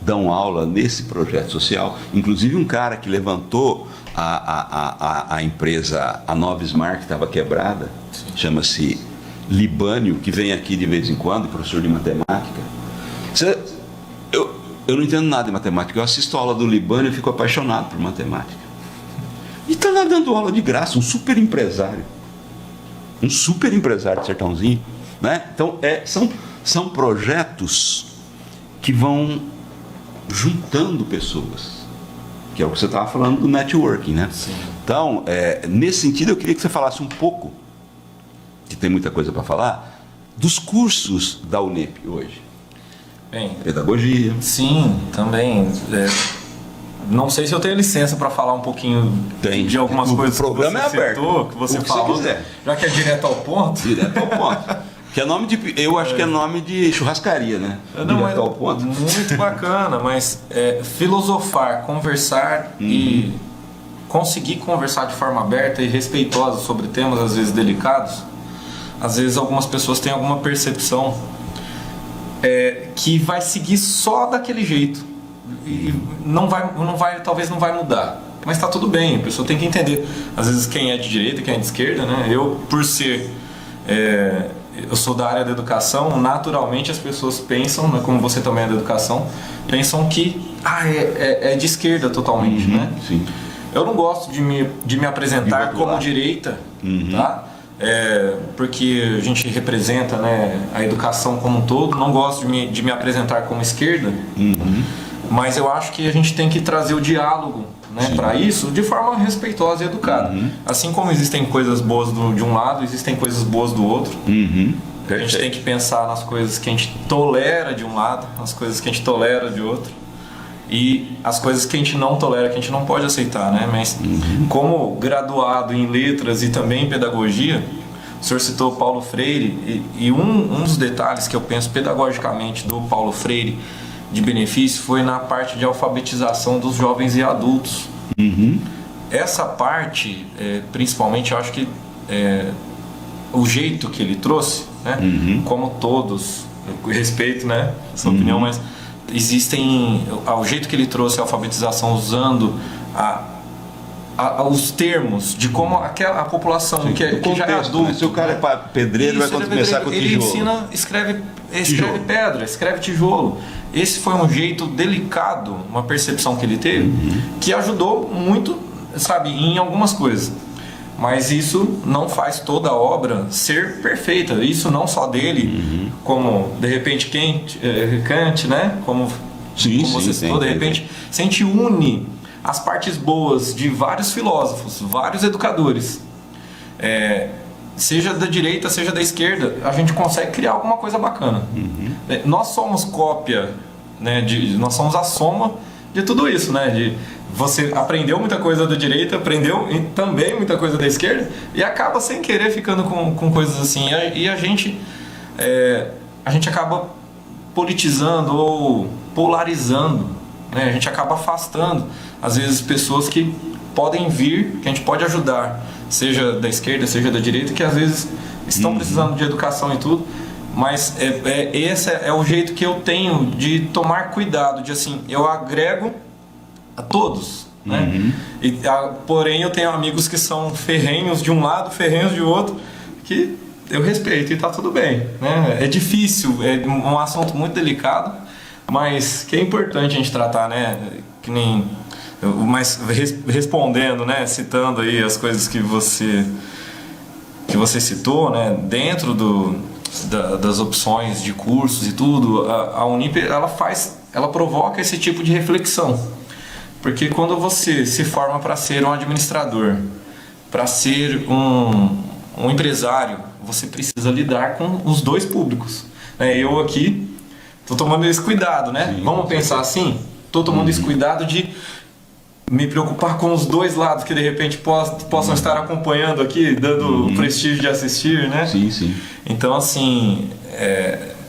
dão aula nesse projeto social, inclusive um cara que levantou a empresa, a Nova Smart, que estava quebrada, chama-se Libânio, que vem aqui de vez em quando, professor de matemática. Eu não entendo nada de matemática, eu assisto a aula do Libânio e fico apaixonado por matemática. E está lá dando aula de graça, um super empresário de Sertãozinho, né? Então são projetos que vão juntando pessoas, que é o que você estava falando do networking, né? Sim. Então, nesse sentido, eu queria que você falasse um pouco, que tem muita coisa para falar, dos cursos da Unip hoje. Bem, pedagogia. Sim, também. Não sei se eu tenho licença para falar um pouquinho de algumas coisas que você é citou, que você falou, quiser. Já que é direto ao ponto. Direto ao ponto. Que é nome de, eu acho que é nome de churrascaria, né? Não, direto ao ponto. Muito bacana, mas filosofar, conversar e conseguir conversar de forma aberta e respeitosa sobre temas às vezes delicados. Às vezes algumas pessoas têm alguma percepção que vai seguir só daquele jeito. E talvez não vai mudar, mas está tudo bem, a pessoa tem que entender. Às vezes quem é de direita, quem é de esquerda, né? Eu, por ser eu sou da área da educação, naturalmente as pessoas pensam, né, como você também é da educação, pensam que é de esquerda totalmente, né? Sim. Eu não gosto de me apresentar como direita, tá? Porque a gente representa, né, a educação como um todo. Não gosto de me apresentar como esquerda, Mas eu acho que a gente tem que trazer o diálogo, né, para isso de forma respeitosa e educada. Assim como existem coisas boas de um lado, existem coisas boas do outro. A gente tem que pensar nas coisas que a gente tolera de um lado, nas coisas que a gente tolera de outro. E as coisas que a gente não tolera, que a gente não pode aceitar, né? Mas como graduado em letras e também em pedagogia, o senhor citou Paulo Freire, e um dos detalhes que eu penso pedagogicamente do Paulo Freire de benefício foi na parte de alfabetização dos jovens e adultos. Essa parte, principalmente, eu acho que o jeito que ele trouxe, né? Como todos, eu respeito, né, a sua opinião, mas existem, o jeito que ele trouxe a alfabetização usando os termos de como a população que já é adulta, né? Se o cara é pedreiro, vai começar com ele tijolo. ensina, escreve pedra, escreve tijolo. Esse foi um jeito delicado, uma percepção que ele teve, que ajudou muito, sabe, em algumas coisas. Mas isso não faz toda a obra ser perfeita. Isso não só dele, como de repente Kant, né? Como você citou, de repente, se a gente une as partes boas de vários filósofos, vários educadores, seja da direita, seja da esquerda, a gente consegue criar alguma coisa bacana. Nós somos cópia, né, nós somos a soma de tudo isso, né? Você aprendeu muita coisa da direita, aprendeu também muita coisa da esquerda e acaba sem querer ficando com coisas assim. E a gente acaba politizando ou polarizando, né? A gente acaba afastando, às vezes, pessoas que podem vir, que a gente pode ajudar, seja da esquerda, seja da direita, que às vezes estão precisando de educação e tudo. Mas esse é o jeito que eu tenho de tomar cuidado, de assim, eu agrego a todos, né? Porém eu tenho amigos que são ferrenhos de um lado, ferrenhos de outro, que eu respeito e tá tudo bem, né? É difícil, é um assunto muito delicado, mas que é importante a gente tratar, né? Que nem, mas respondendo, né? Citando aí as coisas que você citou, né? Dentro das opções de cursos e tudo, a Unip ela provoca esse tipo de reflexão. Porque quando você se forma para ser um administrador, para ser um empresário, você precisa lidar com os dois públicos. Eu aqui estou tomando esse cuidado, né? Sim, vamos pensar assim? Estou tomando esse cuidado de me preocupar com os dois lados que de repente possam estar acompanhando aqui, dando o prestígio de assistir, né? Sim, sim. Então, assim,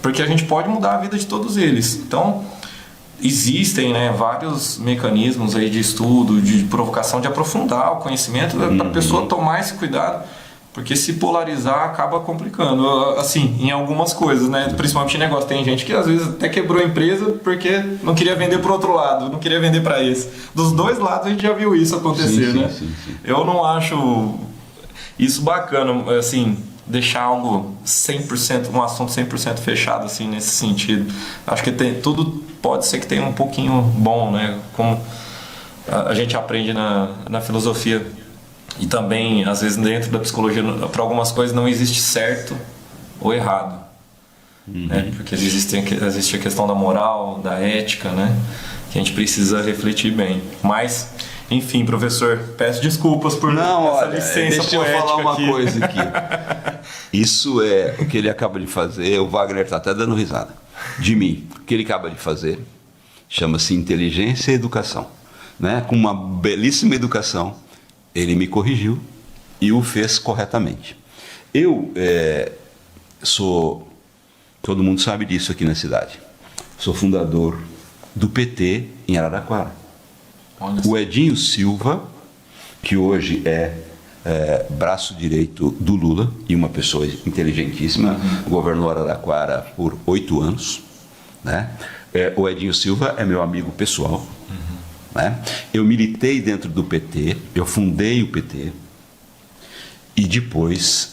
porque a gente pode mudar a vida de todos eles. Então, existem, né, vários mecanismos aí de estudo, de provocação, de aprofundar o conhecimento para a pessoa tomar esse cuidado, porque se polarizar acaba complicando, assim, em algumas coisas, né, principalmente em negócio. Tem gente que às vezes até quebrou a empresa porque não queria vender para o outro lado, não queria vender para esse. Dos dois lados a gente já viu isso acontecer, né? Sim. Eu não acho isso bacana, assim, deixar algo 100%, um assunto 100% fechado, assim, nesse sentido. Acho que tudo pode ser que tenha um pouquinho bom, né? Como a gente aprende na filosofia e também, às vezes, dentro da psicologia, para algumas coisas não existe certo ou errado. Né? Porque existe a questão da moral, da ética, né? Que a gente precisa refletir bem. Mas, enfim, professor, peço desculpas por essa licença deixa eu falar uma aqui. coisa aqui. Isso é o que ele acaba de fazer, o Wagner está até dando risada de mim. O que ele acaba de fazer chama-se inteligência e educação, né? Com uma belíssima educação, ele me corrigiu e o fez corretamente. Eu todo mundo sabe disso aqui na cidade, sou fundador do PT em Araraquara. O Edinho Silva, que hoje é braço direito do Lula e uma pessoa inteligentíssima, governou Araraquara por 8 anos, né? O Edinho Silva é meu amigo pessoal, né? Eu militei dentro do PT, eu fundei o PT e depois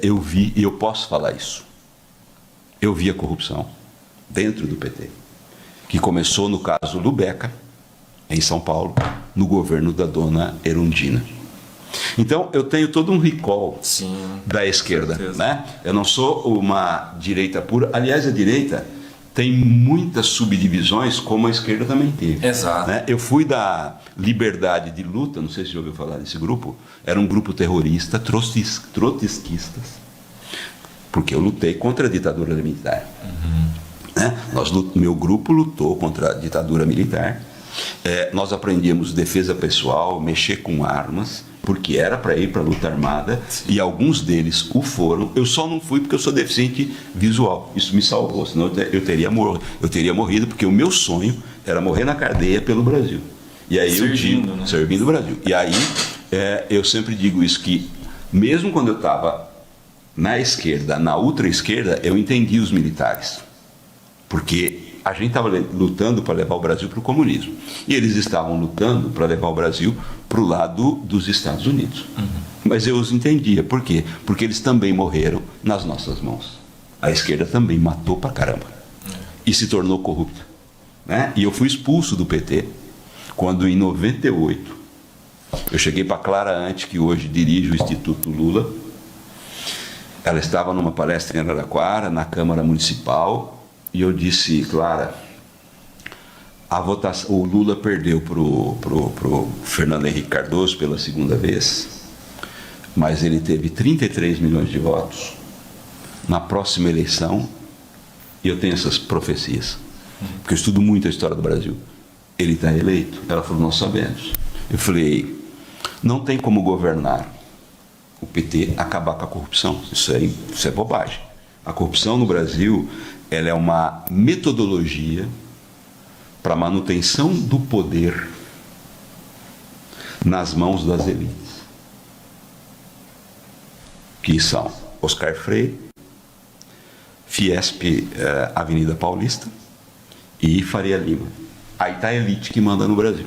eu vi, e eu posso falar isso, eu vi a corrupção dentro do PT, que começou no caso Lubeca, em São Paulo, no governo da dona Erundina. Então, eu tenho todo um recall da esquerda, né? Eu não sou uma direita pura. Aliás, a direita tem muitas subdivisões, como a esquerda também teve. Exato. Né? Eu fui da Liberdade de Luta, não sei se você já ouviu falar desse grupo, era um grupo terrorista, trotskistas, porque eu lutei contra a ditadura militar. Né? Meu grupo lutou contra a ditadura militar. Nós aprendíamos defesa pessoal, mexer com armas, porque era para ir para a luta armada. Sim. E alguns deles o foram. Eu só não fui porque eu sou deficiente visual. Isso me salvou, senão eu teria morrido, porque o meu sonho era morrer na cadeia pelo Brasil. E aí servindo o Brasil. E aí eu sempre digo isso, que mesmo quando eu estava na esquerda, na ultra-esquerda, eu entendi os militares, porque a gente estava lutando para levar o Brasil para o comunismo. E eles estavam lutando para levar o Brasil para o lado dos Estados Unidos. Mas eu os entendia. Por quê? Porque eles também morreram nas nossas mãos. A esquerda também matou pra caramba. E se tornou corrupta. Né? E eu fui expulso do PT quando, em 98, eu cheguei para Clara Ante, que hoje dirige o Instituto Lula. Ela estava numa palestra em Araraquara, na Câmara Municipal, e eu disse: Clara, a votação, o Lula perdeu pro Fernando Henrique Cardoso pela segunda vez, mas ele teve 33 milhões de votos. Na próxima eleição, e eu tenho essas profecias, porque eu estudo muito a história do Brasil, ele está eleito. Ela falou: nós sabemos. Eu falei: não tem como governar o PT acabar com a corrupção. Isso é bobagem. A corrupção no Brasil, ela é uma metodologia para manutenção do poder nas mãos das elites, que são Oscar Freire, Fiesp, Avenida Paulista e Faria Lima. Aí está a elite que manda no Brasil.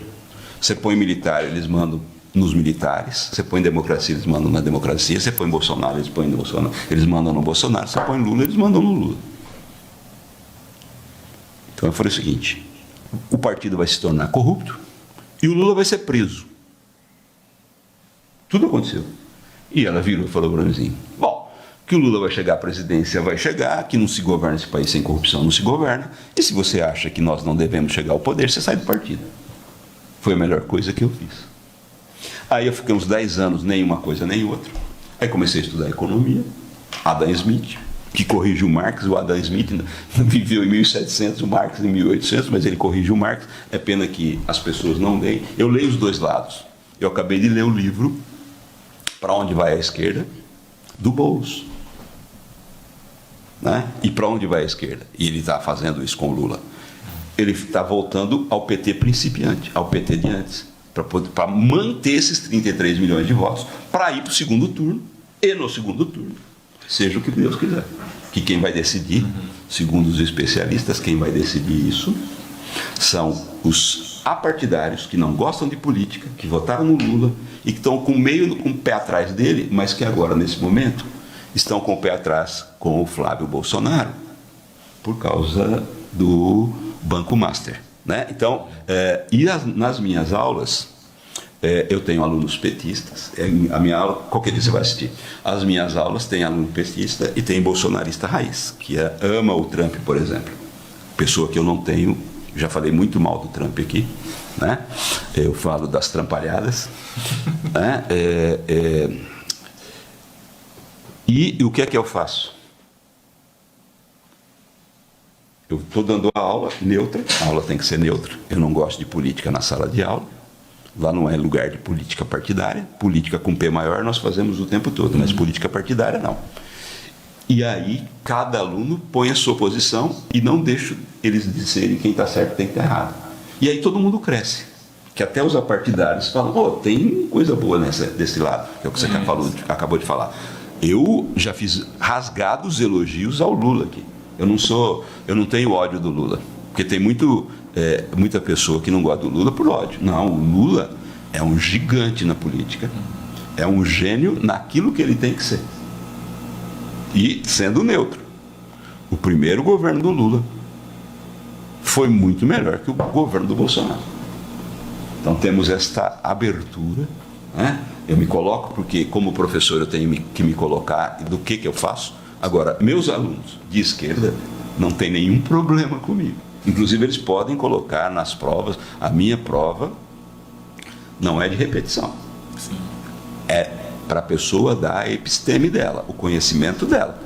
Você põe militar, eles mandam nos militares. Você põe democracia, eles mandam na democracia. Você põe Bolsonaro, eles põem no Bolsonaro. Eles mandam no Bolsonaro. Você põe Lula, eles mandam no Lula. Então eu falei o seguinte: o partido vai se tornar corrupto e o Lula vai ser preso. Tudo aconteceu. E ela virou e falou para mim: bom, que o Lula vai chegar à presidência, vai chegar, que não se governa esse país sem corrupção, não se governa. E se você acha que nós não devemos chegar ao poder, você sai do partido. Foi a melhor coisa que eu fiz. Aí eu fiquei uns 10 anos, nem uma coisa nem outra. Aí comecei a estudar economia, Adam Smith, que corrigiu Marx. O Adam Smith viveu em 1700, o Marx em 1800, mas ele corrigiu Marx. É pena que as pessoas não leem. Eu leio os dois lados. Eu acabei de ler o livro Para Onde Vai a Esquerda, do Boulos. Né? E para onde vai a esquerda? E ele está fazendo isso com o Lula. Ele está voltando ao PT principiante, ao PT de antes, para manter esses 33 milhões de votos, para ir para o segundo turno, e no segundo turno, seja o que Deus quiser. Que quem vai decidir, segundo os especialistas, quem vai decidir isso são os apartidários que não gostam de política, que votaram no Lula e que estão com o pé atrás dele, mas que agora, nesse momento, estão com o pé atrás com o Flávio Bolsonaro, por causa do Banco Master. Né? Então, nas minhas aulas, eu tenho alunos petistas. A minha aula, qualquer dia você vai assistir. As minhas aulas têm aluno petista e tem bolsonarista raiz, que ama o Trump, por exemplo. Pessoa que eu não tenho, já falei muito mal do Trump aqui. Né? Eu falo das trampalhadas. Né? E o que é que eu faço? Eu estou dando a aula neutra, a aula tem que ser neutra. Eu não gosto de política na sala de aula. Lá não é lugar de política partidária. Política com P maior nós fazemos o tempo todo, mas política partidária não. E aí cada aluno põe a sua posição e não deixa eles dizerem quem está certo e quem está errado. E aí todo mundo cresce. Que até os apartidários falam: tem coisa boa desse lado, que é o que você acabou de falar. Eu já fiz rasgados elogios ao Lula aqui. Eu não tenho ódio do Lula, porque tem muita pessoa que não gosta do Lula por ódio. Não, o Lula é um gigante na política, é um gênio naquilo que ele tem que ser. E sendo neutro, o primeiro governo do Lula foi muito melhor que o governo do Bolsonaro. Então temos esta abertura, né? Eu me coloco porque, como professor, eu tenho que me colocar do que eu faço. Agora, meus alunos de esquerda, não tem nenhum problema comigo. Inclusive, eles podem colocar nas provas, a minha prova não é de repetição. Sim. É para a pessoa dar a episteme dela, o conhecimento dela.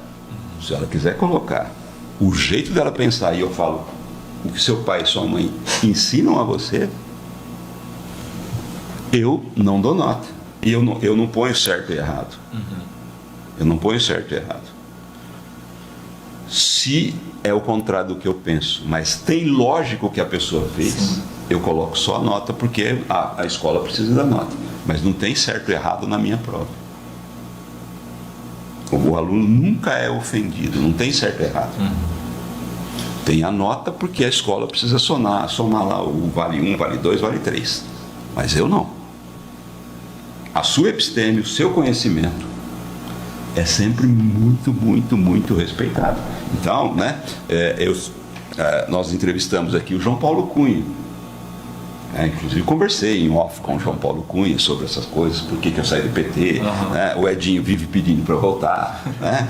Se ela quiser colocar o jeito dela pensar, e eu falo, o que seu pai e sua mãe ensinam a você, eu não dou nota. E eu não ponho certo e errado. Eu não ponho certo e errado. Se é o contrário do que eu penso, mas tem lógico o que a pessoa fez, sim, eu coloco só a nota, porque a escola precisa da nota. Mas não tem certo e errado na minha prova. O aluno nunca é ofendido, não tem certo e errado. Tem a nota porque a escola precisa somar lá o vale 1, vale 2, vale 3. Mas eu não. A sua episteme, o seu conhecimento é sempre muito, muito, muito respeitado. Então, né, nós entrevistamos aqui o João Paulo Cunha. Inclusive conversei em off com o João Paulo Cunha sobre essas coisas, por que eu saí do PT, né? O Edinho vive pedindo para eu voltar, né?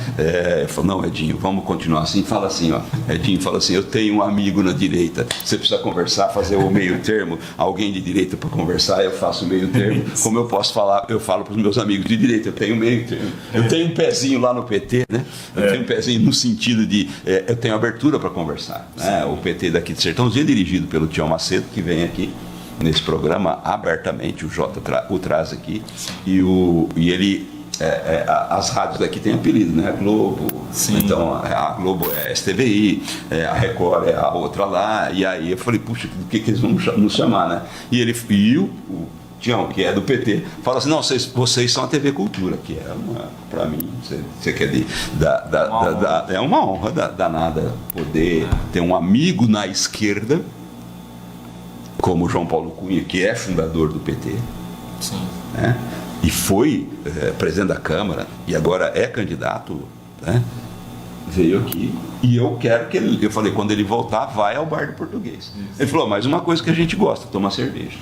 Eu falo, não, Edinho, vamos continuar assim. Fala assim, ó, Edinho fala assim, eu tenho um amigo na direita, você precisa conversar, fazer o meio termo, alguém de direita para conversar, eu faço o meio termo. Como eu posso falar, eu falo para os meus amigos de direita, eu tenho meio termo, eu tenho um pezinho lá no PT, né? Eu tenho um pezinho no sentido de, eu tenho abertura para conversar, né? O PT daqui de Sertãozinho é dirigido pelo Tião Macedo, que vem aqui nesse programa abertamente, o Jota o traz aqui, e ele, as rádios daqui têm apelido, né? A Globo, sim, então a Globo é a STVI, a Record é a outra lá, e aí eu falei, puxa, do que eles vão nos chamar, né? E o Tião, que é do PT, fala assim, não, vocês são a TV Cultura, que é para mim, você quer dizer, é uma honra danada poder ter um amigo na esquerda, como o João Paulo Cunha, que é fundador do PT, sim, né? E foi presidente da Câmara, e agora é candidato, né? Veio aqui, e eu quero que ele, eu falei, quando ele voltar, vai ao Bar do Português. Isso. Ele falou, mais uma coisa que a gente gosta, tomar cerveja.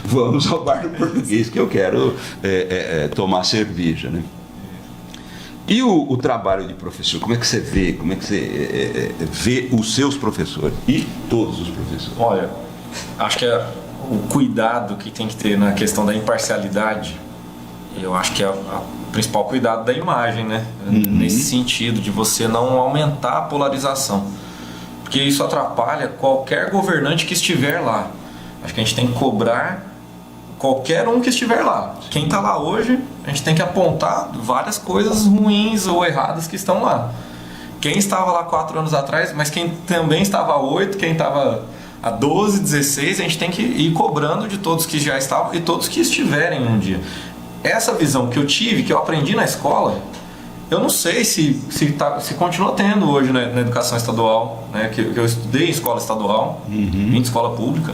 Vamos ao Bar do Português, que eu quero tomar cerveja, né? E o trabalho de professor, como é que você vê, vê os seus professores e todos os professores? Olha, acho que o cuidado que tem que ter na questão da imparcialidade, eu acho que é o principal cuidado da imagem, né? Nesse sentido, de você não aumentar a polarização. Porque isso atrapalha qualquer governante que estiver lá. Acho que a gente tem que cobrar qualquer um que estiver lá. Quem está lá hoje, a gente tem que apontar várias coisas ruins ou erradas que estão lá. Quem estava lá 4 anos atrás, mas quem também estava há 8, quem estava há 12, 16, a gente tem que ir cobrando de todos que já estavam e todos que estiverem um dia. Essa visão que eu tive, que eu aprendi na escola, eu não sei se continua tendo hoje na educação estadual, né? Que eu estudei em escola estadual, em escola pública,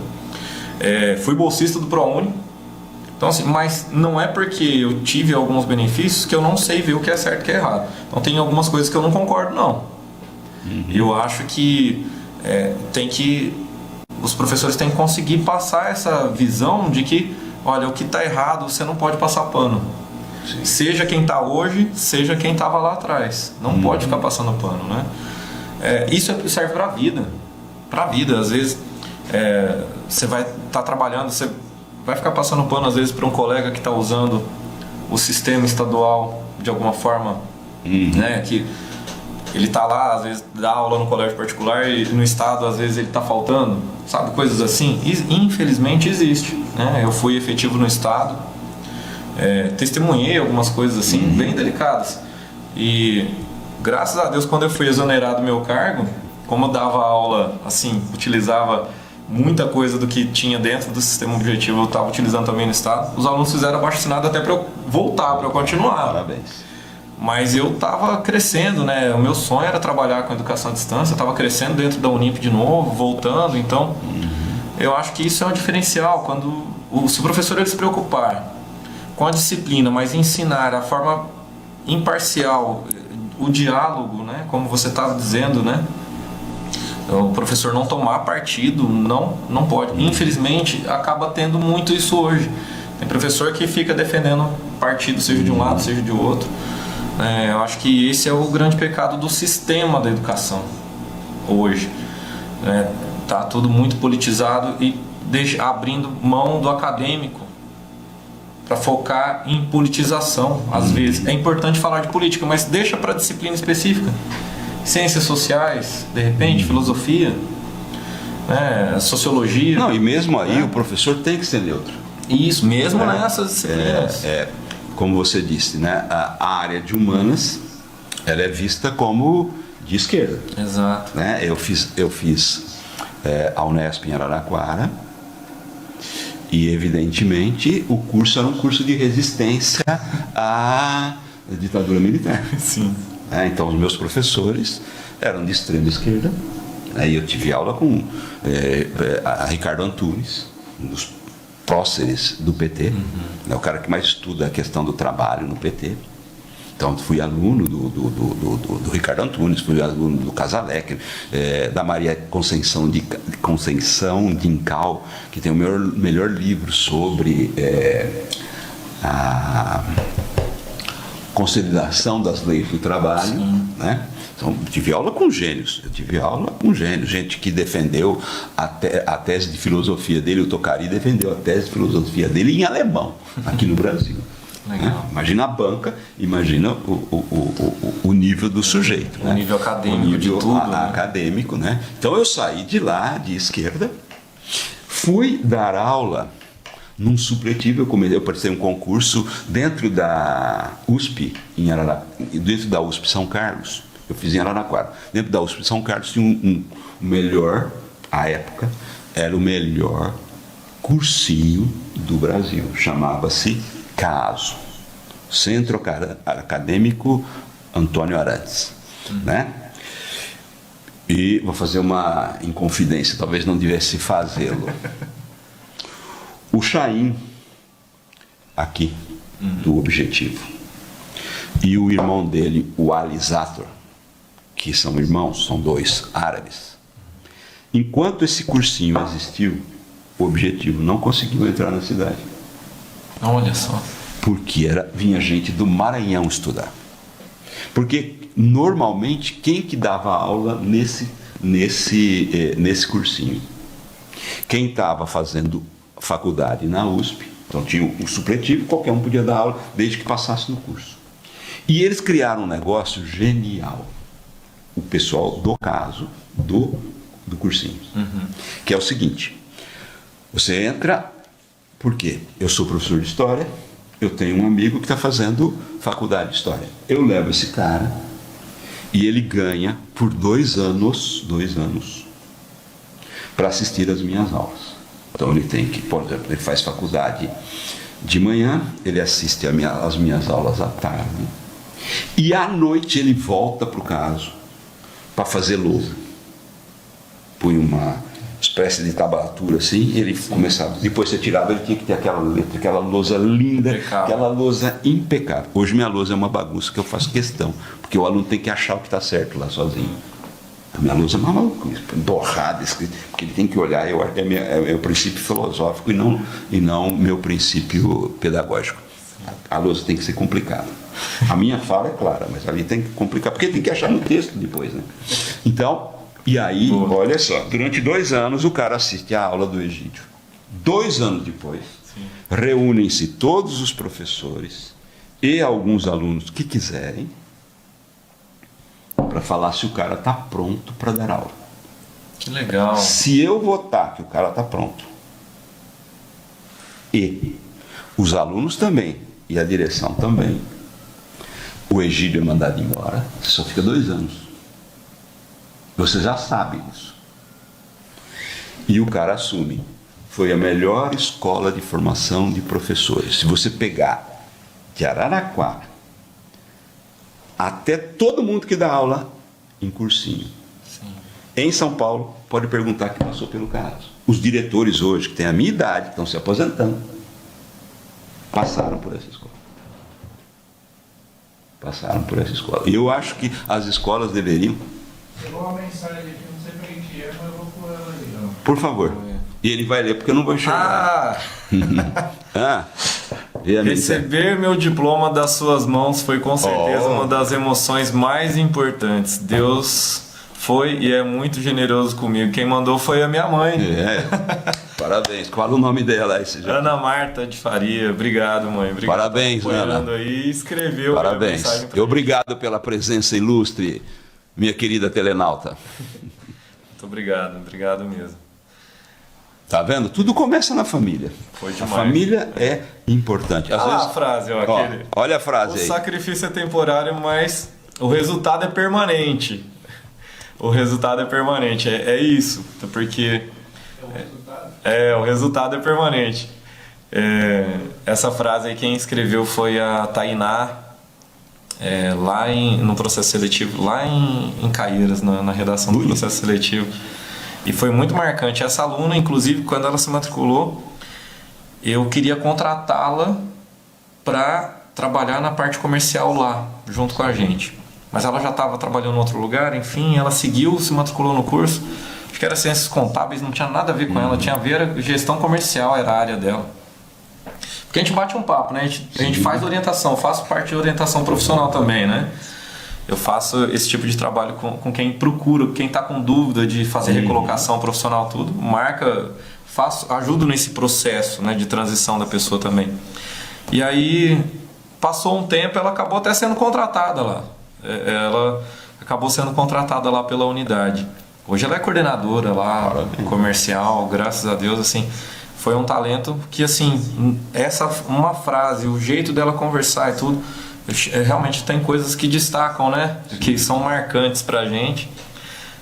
fui bolsista do ProUni. Então, assim, mas não é porque eu tive alguns benefícios que eu não sei ver o que é certo e o que é errado. Então tem algumas coisas que eu não concordo, não. Eu acho que os professores têm que conseguir passar essa visão de que, olha, o que está errado você não pode passar pano. Sim. Seja quem está hoje, seja quem estava lá atrás. Não pode ficar passando pano, né? Isso serve para a vida. Para a vida, às vezes, você vai estar trabalhando, você vai ficar passando pano, às vezes, para um colega que está usando o sistema estadual de alguma forma, né? Que ele está lá, às vezes dá aula no colégio particular e no estado, às vezes, ele está faltando, sabe? Coisas assim. Infelizmente existe, né? Eu fui efetivo no estado, testemunhei algumas coisas assim, bem delicadas. E graças a Deus, quando eu fui exonerado do meu cargo, como eu dava aula, assim, utilizava muita coisa do que tinha dentro do sistema objetivo, eu estava utilizando também no estado, os alunos fizeram abaixo-assinado até para eu voltar, para eu continuar. Parabéns. Mas eu estava crescendo, né? O meu sonho era trabalhar com educação à distância, eu estava crescendo dentro da Unip de novo, voltando, então eu acho que isso é um diferencial, se o professor ele se preocupar com a disciplina, mas ensinar a forma imparcial, o diálogo, né? Como você estava dizendo, né? O professor não tomar partido, não pode. Infelizmente, acaba tendo muito isso hoje. Tem professor que fica defendendo partido, seja de um lado, seja de outro. Eu acho que esse é o grande pecado do sistema da educação. hoje. Tá tudo muito politizado e abrindo mão do acadêmico para focar em politização. Às vezes é importante falar de política, mas deixa para disciplina específica. Ciências sociais, de repente, filosofia, sociologia. Não, e mesmo aí o professor tem que ser neutro. Isso, mesmo nessas disciplinas. Como você disse, né? A área de humanas, ela é vista como de esquerda. Exato. Né? Eu fiz a Unesp em Araraquara e, evidentemente, o curso era um curso de resistência à ditadura militar. Sim. Então, os meus professores eram de extrema esquerda. Aí eu tive aula com a Ricardo Antunes, um dos próceres do PT, o cara que mais estuda a questão do trabalho no PT. Então, fui aluno do Ricardo Antunes, fui aluno do Casalec, da Maria Conceição de Incal, que tem o melhor livro sobre a consolidação das leis do trabalho. Né? Então, tive aula com gênios, gente que defendeu a tese de filosofia dele, o Tocari defendeu a tese de filosofia dele em alemão, aqui no Brasil. Legal. Imagina a banca, imagina o nível do sujeito. O nível acadêmico de tudo. Acadêmico, né? Então eu saí de lá, de esquerda, fui dar aula num supletivo. Eu participei de um concurso dentro da USP, dentro da USP São Carlos. Eu fiz em Araraquara. Dentro da USP São Carlos tinha um melhor, à época, era o melhor cursinho do Brasil. Chamava-se CASO, Centro Acadêmico Antônio Arantes. Né? E vou fazer uma inconfidência, talvez não devesse fazê-lo. O Chaim, aqui, do Objetivo, e o irmão dele, o Alizator, que são irmãos, são dois árabes. Enquanto esse cursinho existiu, o Objetivo não conseguiu entrar na cidade. Olha só. Porque vinha gente do Maranhão estudar. Porque normalmente quem que dava aula nesse cursinho? Quem estava fazendo faculdade na USP, então tinha um supletivo, qualquer um podia dar aula desde que passasse no curso. E eles criaram um negócio genial. O pessoal do caso do cursinho. Que é o seguinte: você entra. Por quê? Eu sou professor de História, eu tenho um amigo que está fazendo faculdade de História. Eu levo esse cara e ele ganha por 2 anos para assistir às minhas aulas. Então ele tem que, por exemplo, ele faz faculdade de manhã, ele assiste às minhas aulas à tarde e à noite ele volta para o caso para fazer lousa. Põe uma espécie de tablatura assim, ele começava, depois você tirava, ele tinha que ter aquela letra, aquela lousa linda, aquela lousa impecável. Hoje minha lousa é uma bagunça que eu faço questão, porque o aluno tem que achar o que está certo lá sozinho. A minha lousa é uma maluquice, borrada, escrita, porque ele tem que olhar, é o princípio filosófico e não meu princípio pedagógico. A lousa tem que ser complicada. A minha fala é clara, mas ali tem que complicar, porque tem que achar no texto depois, né? Então, e aí, olha só, durante 2 anos o cara assiste a aula do Egídio. 2 anos depois, reúnem-se todos os professores e alguns alunos que quiserem para falar se o cara está pronto para dar aula. Que legal. Se eu votar que o cara está pronto, e os alunos também, e a direção também, o Egídio é mandado embora, você só fica 2 anos. Você já sabe disso. E o cara assume. Foi a melhor escola de formação de professores. Se você pegar de Araraquara até todo mundo que dá aula em cursinho. Sim. Em São Paulo, pode perguntar que passou pelo caso. Os diretores hoje, que têm a minha idade, estão se aposentando, passaram por essa escola. Passaram por essa escola. E eu acho que as escolas deveriam... Chegou uma mensagem aqui, não sei para quem que é, mas eu vou pôr ela ali. Ó. Por favor. E ele vai ler porque eu não vou enxergar. Receber meu diploma das suas mãos foi com certeza uma das emoções mais importantes. Deus Foi e é muito generoso comigo. Quem mandou foi a minha mãe. Parabéns. Qual o nome dela? Ana Marta de Faria. Obrigado, mãe. Obrigado. Parabéns, Ana. Aí escreveu. Parabéns. E obrigado pela presença ilustre, minha querida telenauta. Muito obrigado. Obrigado mesmo. Tá vendo? Tudo começa na família. Foi demais. A família é importante. Às vezes, a frase, ó, aquele. Olha a frase aí. O sacrifício é temporário, mas o resultado é permanente. O resultado é permanente. É isso. Porque... o resultado é permanente. Essa frase aí quem escreveu foi a Tainá, lá no processo seletivo, lá em Caieiras, na redação do processo seletivo. E foi muito marcante. Essa aluna, inclusive, quando ela se matriculou, eu queria contratá-la para trabalhar na parte comercial lá, junto com a gente. Mas ela já estava trabalhando em outro lugar, enfim, ela seguiu, se matriculou no curso. Acho que era ciências contábeis, não tinha nada a ver com ela, tinha a ver gestão comercial, era a área dela. Porque a gente bate um papo, né? A gente faz orientação, faço parte de orientação profissional também, né? Eu faço esse tipo de trabalho com quem procura, quem está com dúvida de fazer recolocação profissional, tudo. Ajudo nesse processo, né, de transição da pessoa também. E aí, passou um tempo, ela acabou até sendo contratada lá. Ela acabou sendo contratada lá pela unidade. Hoje ela é coordenadora lá, comercial, graças a Deus, assim, foi um talento que, assim, uma frase, o jeito dela conversar e tudo, realmente tem coisas que destacam, né? Que são marcantes pra gente.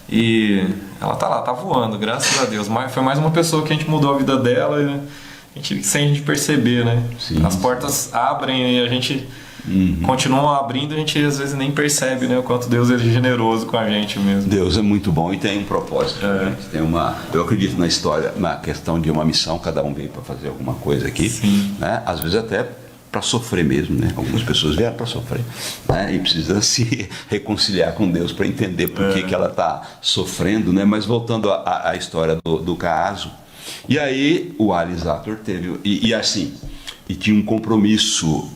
E ela tá lá, tá voando, graças a Deus. Foi mais uma pessoa que a gente mudou a vida dela, sem a gente perceber, né? Sim. As portas abrem e a gente... continua abrindo, a gente às vezes nem percebe, né, o quanto Deus é generoso com a gente mesmo. Deus é muito bom e tem um propósito. Eu acredito na história, na questão de uma missão, cada um veio para fazer alguma coisa aqui, né? Às vezes até para sofrer mesmo, né? Algumas pessoas vieram para sofrer, né? E precisa se reconciliar com Deus para entender por que ela está sofrendo, né? Mas voltando à história do caso, e aí o Alisator teve, e tinha um compromisso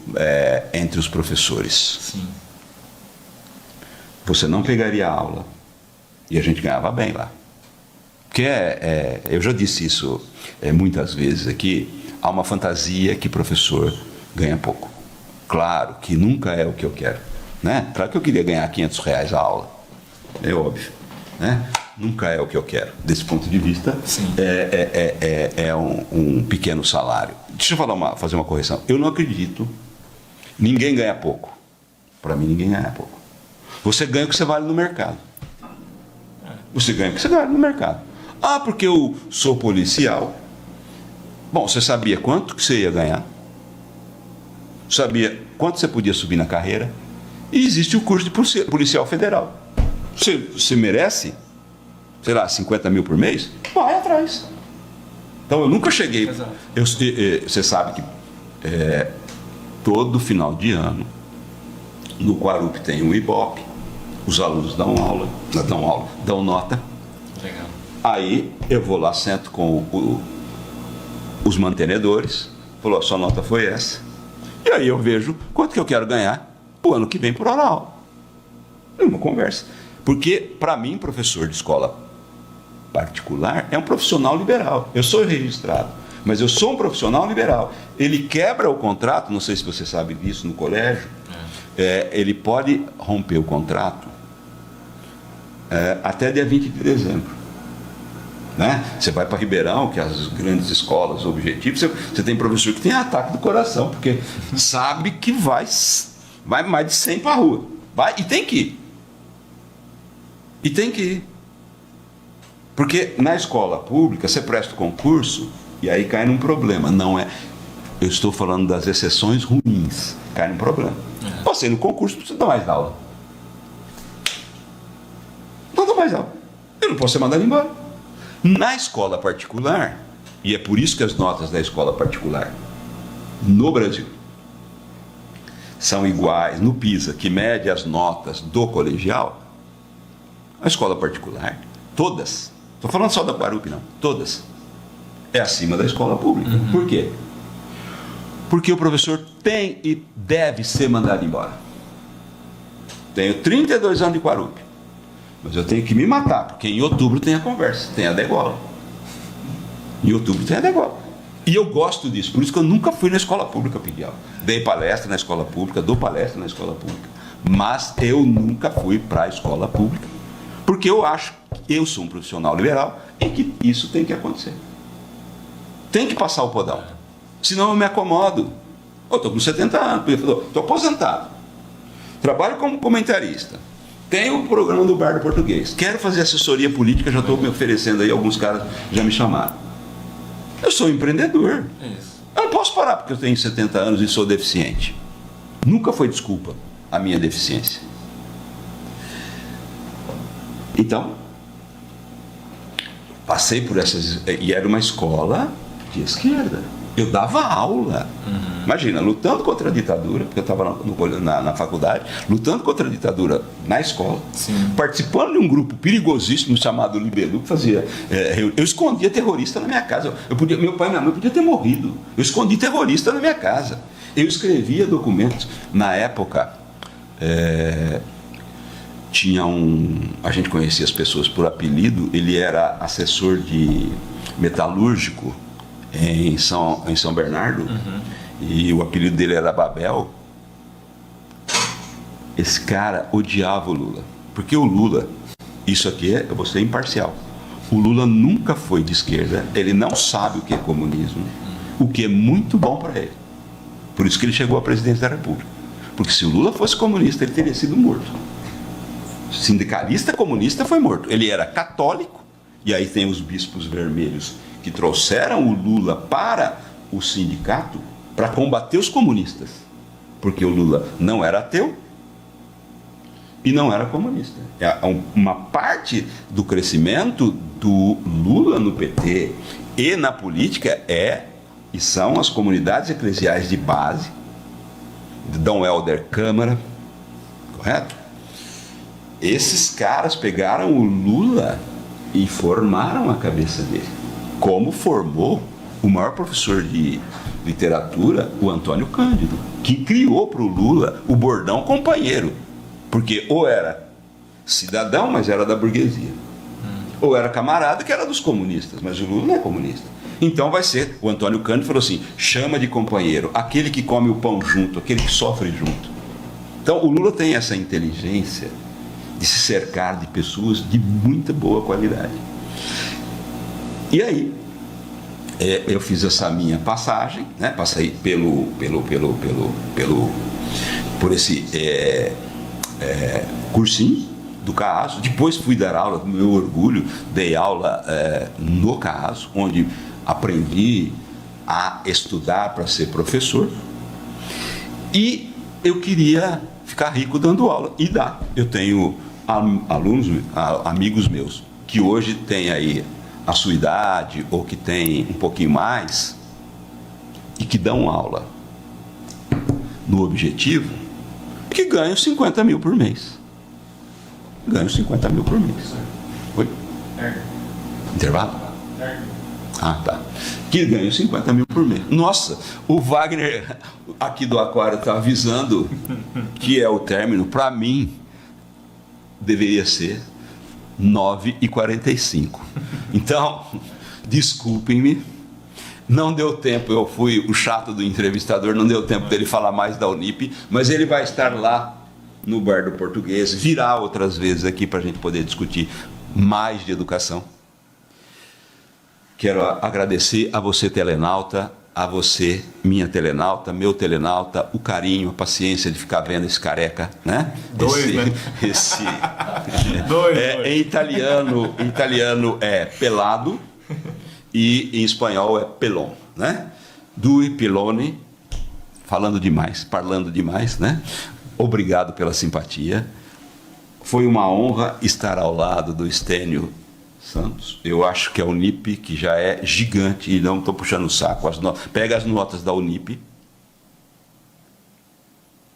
entre os professores. Sim. Você não pegaria a aula. E a gente ganhava bem lá. Porque eu já disse isso muitas vezes aqui, há uma fantasia que professor ganha pouco. Claro que nunca é o que eu quero, né? Claro que eu queria ganhar R$500 a aula. É óbvio, né? Nunca é o que eu quero. Desse ponto de vista, é um pequeno salário. Deixa eu fazer uma correção. Eu não acredito. Ninguém ganha pouco. Para mim, ninguém ganha pouco. Você ganha o que você vale no mercado. Você ganha o que você vale no mercado. Ah, porque eu sou policial. Bom, você sabia quanto que você ia ganhar? Sabia quanto você podia subir na carreira? E existe o curso de policial federal. Você merece, sei lá, 50 mil por mês? Vai atrás. Então eu nunca cheguei. Você sabe que todo final de ano no Quarup tem um Ibope, os alunos dão nota. Legal. Aí eu vou lá, sento com os mantenedores, falou, a sua nota foi essa. E aí eu vejo quanto que eu quero ganhar o ano que vem por hora aula. É uma conversa. Porque, para mim, professor de escola particular é um profissional liberal. Eu sou registrado, mas eu sou um profissional liberal. Ele quebra o contrato, não sei se você sabe disso no colégio, ele pode romper o contrato até dia 20 de dezembro. Né? Você vai para Ribeirão, que é as grandes escolas, objetivos, você tem professor que tem ataque do coração, porque sabe que vai mais de 100 para a rua. Vai, e tem que ir. E tem que ir. Porque na escola pública você presta o concurso e aí cai num problema. Não é. Eu estou falando das exceções ruins. Cai num problema. Passei no concurso, não precisa dar mais aula. Não dá mais aula. Eu não posso ser mandado embora. Na escola particular, e é por isso que as notas da escola particular no Brasil são iguais no PISA, que mede as notas do colegial, a escola particular, todas, estou falando só da Quarup, não, todas, é acima da escola pública. Por quê? Porque o professor tem e deve ser mandado embora. Tenho 32 anos de Quarup. Mas eu tenho que me matar, porque em outubro tem a conversa, tem a degola. Em outubro tem a degola. E eu gosto disso, por isso que eu nunca fui na escola pública pedir aula. Dei palestra na escola pública, dou palestra na escola pública. Mas eu nunca fui para a escola pública, porque eu acho que eu sou um profissional liberal e que isso tem que acontecer. Tem que passar o podão. Senão eu me acomodo. Eu estou com 70 anos, estou aposentado. Trabalho como comentarista. Tenho o programa do Bar do Português. Quero fazer assessoria política, já estou me oferecendo aí, alguns caras já me chamaram. Eu sou empreendedor. Isso. Eu não posso parar porque eu tenho 70 anos e sou deficiente. Nunca foi desculpa a minha deficiência. Então, passei por essas... E era uma escola de esquerda. Eu dava aula. Imagina, lutando contra a ditadura, porque eu estava na faculdade, lutando contra a ditadura na escola, Sim. participando de um grupo perigosíssimo chamado Libelu, que fazia... eu escondia terrorista na minha casa. Meu pai e minha mãe podiam ter morrido. Eu escondi terrorista na minha casa. Eu escrevia documentos. Na época, tinha a gente conhecia as pessoas por apelido, ele era assessor de metalúrgico em São Bernardo, e o apelido dele era Babel. Esse cara odiava o Lula, porque o Lula, isso aqui eu vou ser imparcial, o Lula nunca foi de esquerda, ele não sabe o que é comunismo, o que é muito bom para ele. Por isso que ele chegou à presidência da República, porque se o Lula fosse comunista, ele teria sido morto. Sindicalista comunista foi morto. Ele era católico, e aí tem os bispos vermelhos que trouxeram o Lula para o sindicato para combater os comunistas, porque o Lula não era ateu e não era comunista. Uma parte do crescimento do Lula no PT e na política e são as comunidades eclesiais de base, de Dom Helder Câmara, correto? Esses caras pegaram o Lula e formaram a cabeça dele, como formou o maior professor de literatura, o Antônio Cândido, que criou para o Lula o bordão companheiro, porque ou era cidadão, mas era da burguesia, ou era camarada, que era dos comunistas, mas o Lula não é comunista. Então vai ser, o Antônio Cândido falou assim, chama de companheiro aquele que come o pão junto, aquele que sofre junto. Então o Lula tem essa inteligência de se cercar de pessoas de muita boa qualidade. E aí, eu fiz essa minha passagem, né? Passei por esse cursinho do CAASO, depois fui dar aula, com meu orgulho, dei aula no CAASO, onde aprendi a estudar para ser professor, e eu queria ficar rico dando aula, e dá. Eu tenho alunos, amigos meus, que hoje têm aí a sua idade, ou que têm um pouquinho mais, e que dão aula no Objetivo, que ganham 50 mil por mês. Ganham 50 mil por mês. Oi? Intervalo? Ah, tá. Que ganham 50 mil por mês. Nossa, o Wagner aqui do Aquário está avisando que é o término. Para mim, deveria ser 9h45. Então, desculpem-me, não deu tempo, eu fui o chato do entrevistador, não deu tempo dele falar mais da Unip, mas ele vai estar lá no Bar do Português, virá outras vezes aqui para a gente poder discutir mais de educação. Quero agradecer a você, telenauta, a você, minha telenauta, meu telenauta, o carinho, a paciência de ficar vendo esse careca, né? Em italiano é pelado e em espanhol é pelon, né? Due pelone, falando demais, né? Obrigado pela simpatia. Foi uma honra estar ao lado do Estênio Santos. Eu acho que a Unip, que já é gigante, e não estou puxando o saco, pega as notas da Unip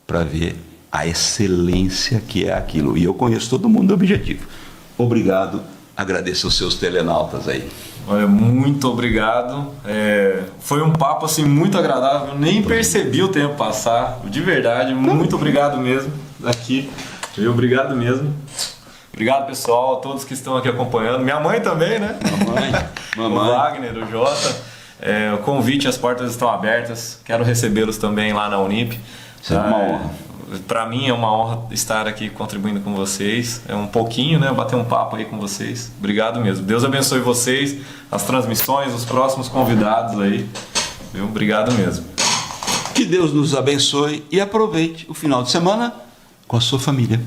para ver a excelência que é aquilo. E eu conheço todo mundo do Objetivo. Obrigado, agradeço aos seus telenautas aí. Olha, muito obrigado. Foi um papo assim muito agradável. Eu nem percebi o tempo passar. De verdade, muito obrigado mesmo. Aqui, obrigado mesmo. Obrigado, pessoal, a todos que estão aqui acompanhando. Minha mãe também, né? Mamãe. O Wagner, o Jota. O convite, as portas estão abertas. Quero recebê-los também lá na Unip. Será uma honra. Para mim é uma honra estar aqui contribuindo com vocês. É um pouquinho, né? Bater um papo aí com vocês. Obrigado mesmo. Deus abençoe vocês, as transmissões, os próximos convidados aí. Viu? Obrigado mesmo. Que Deus nos abençoe e aproveite o final de semana com a sua família.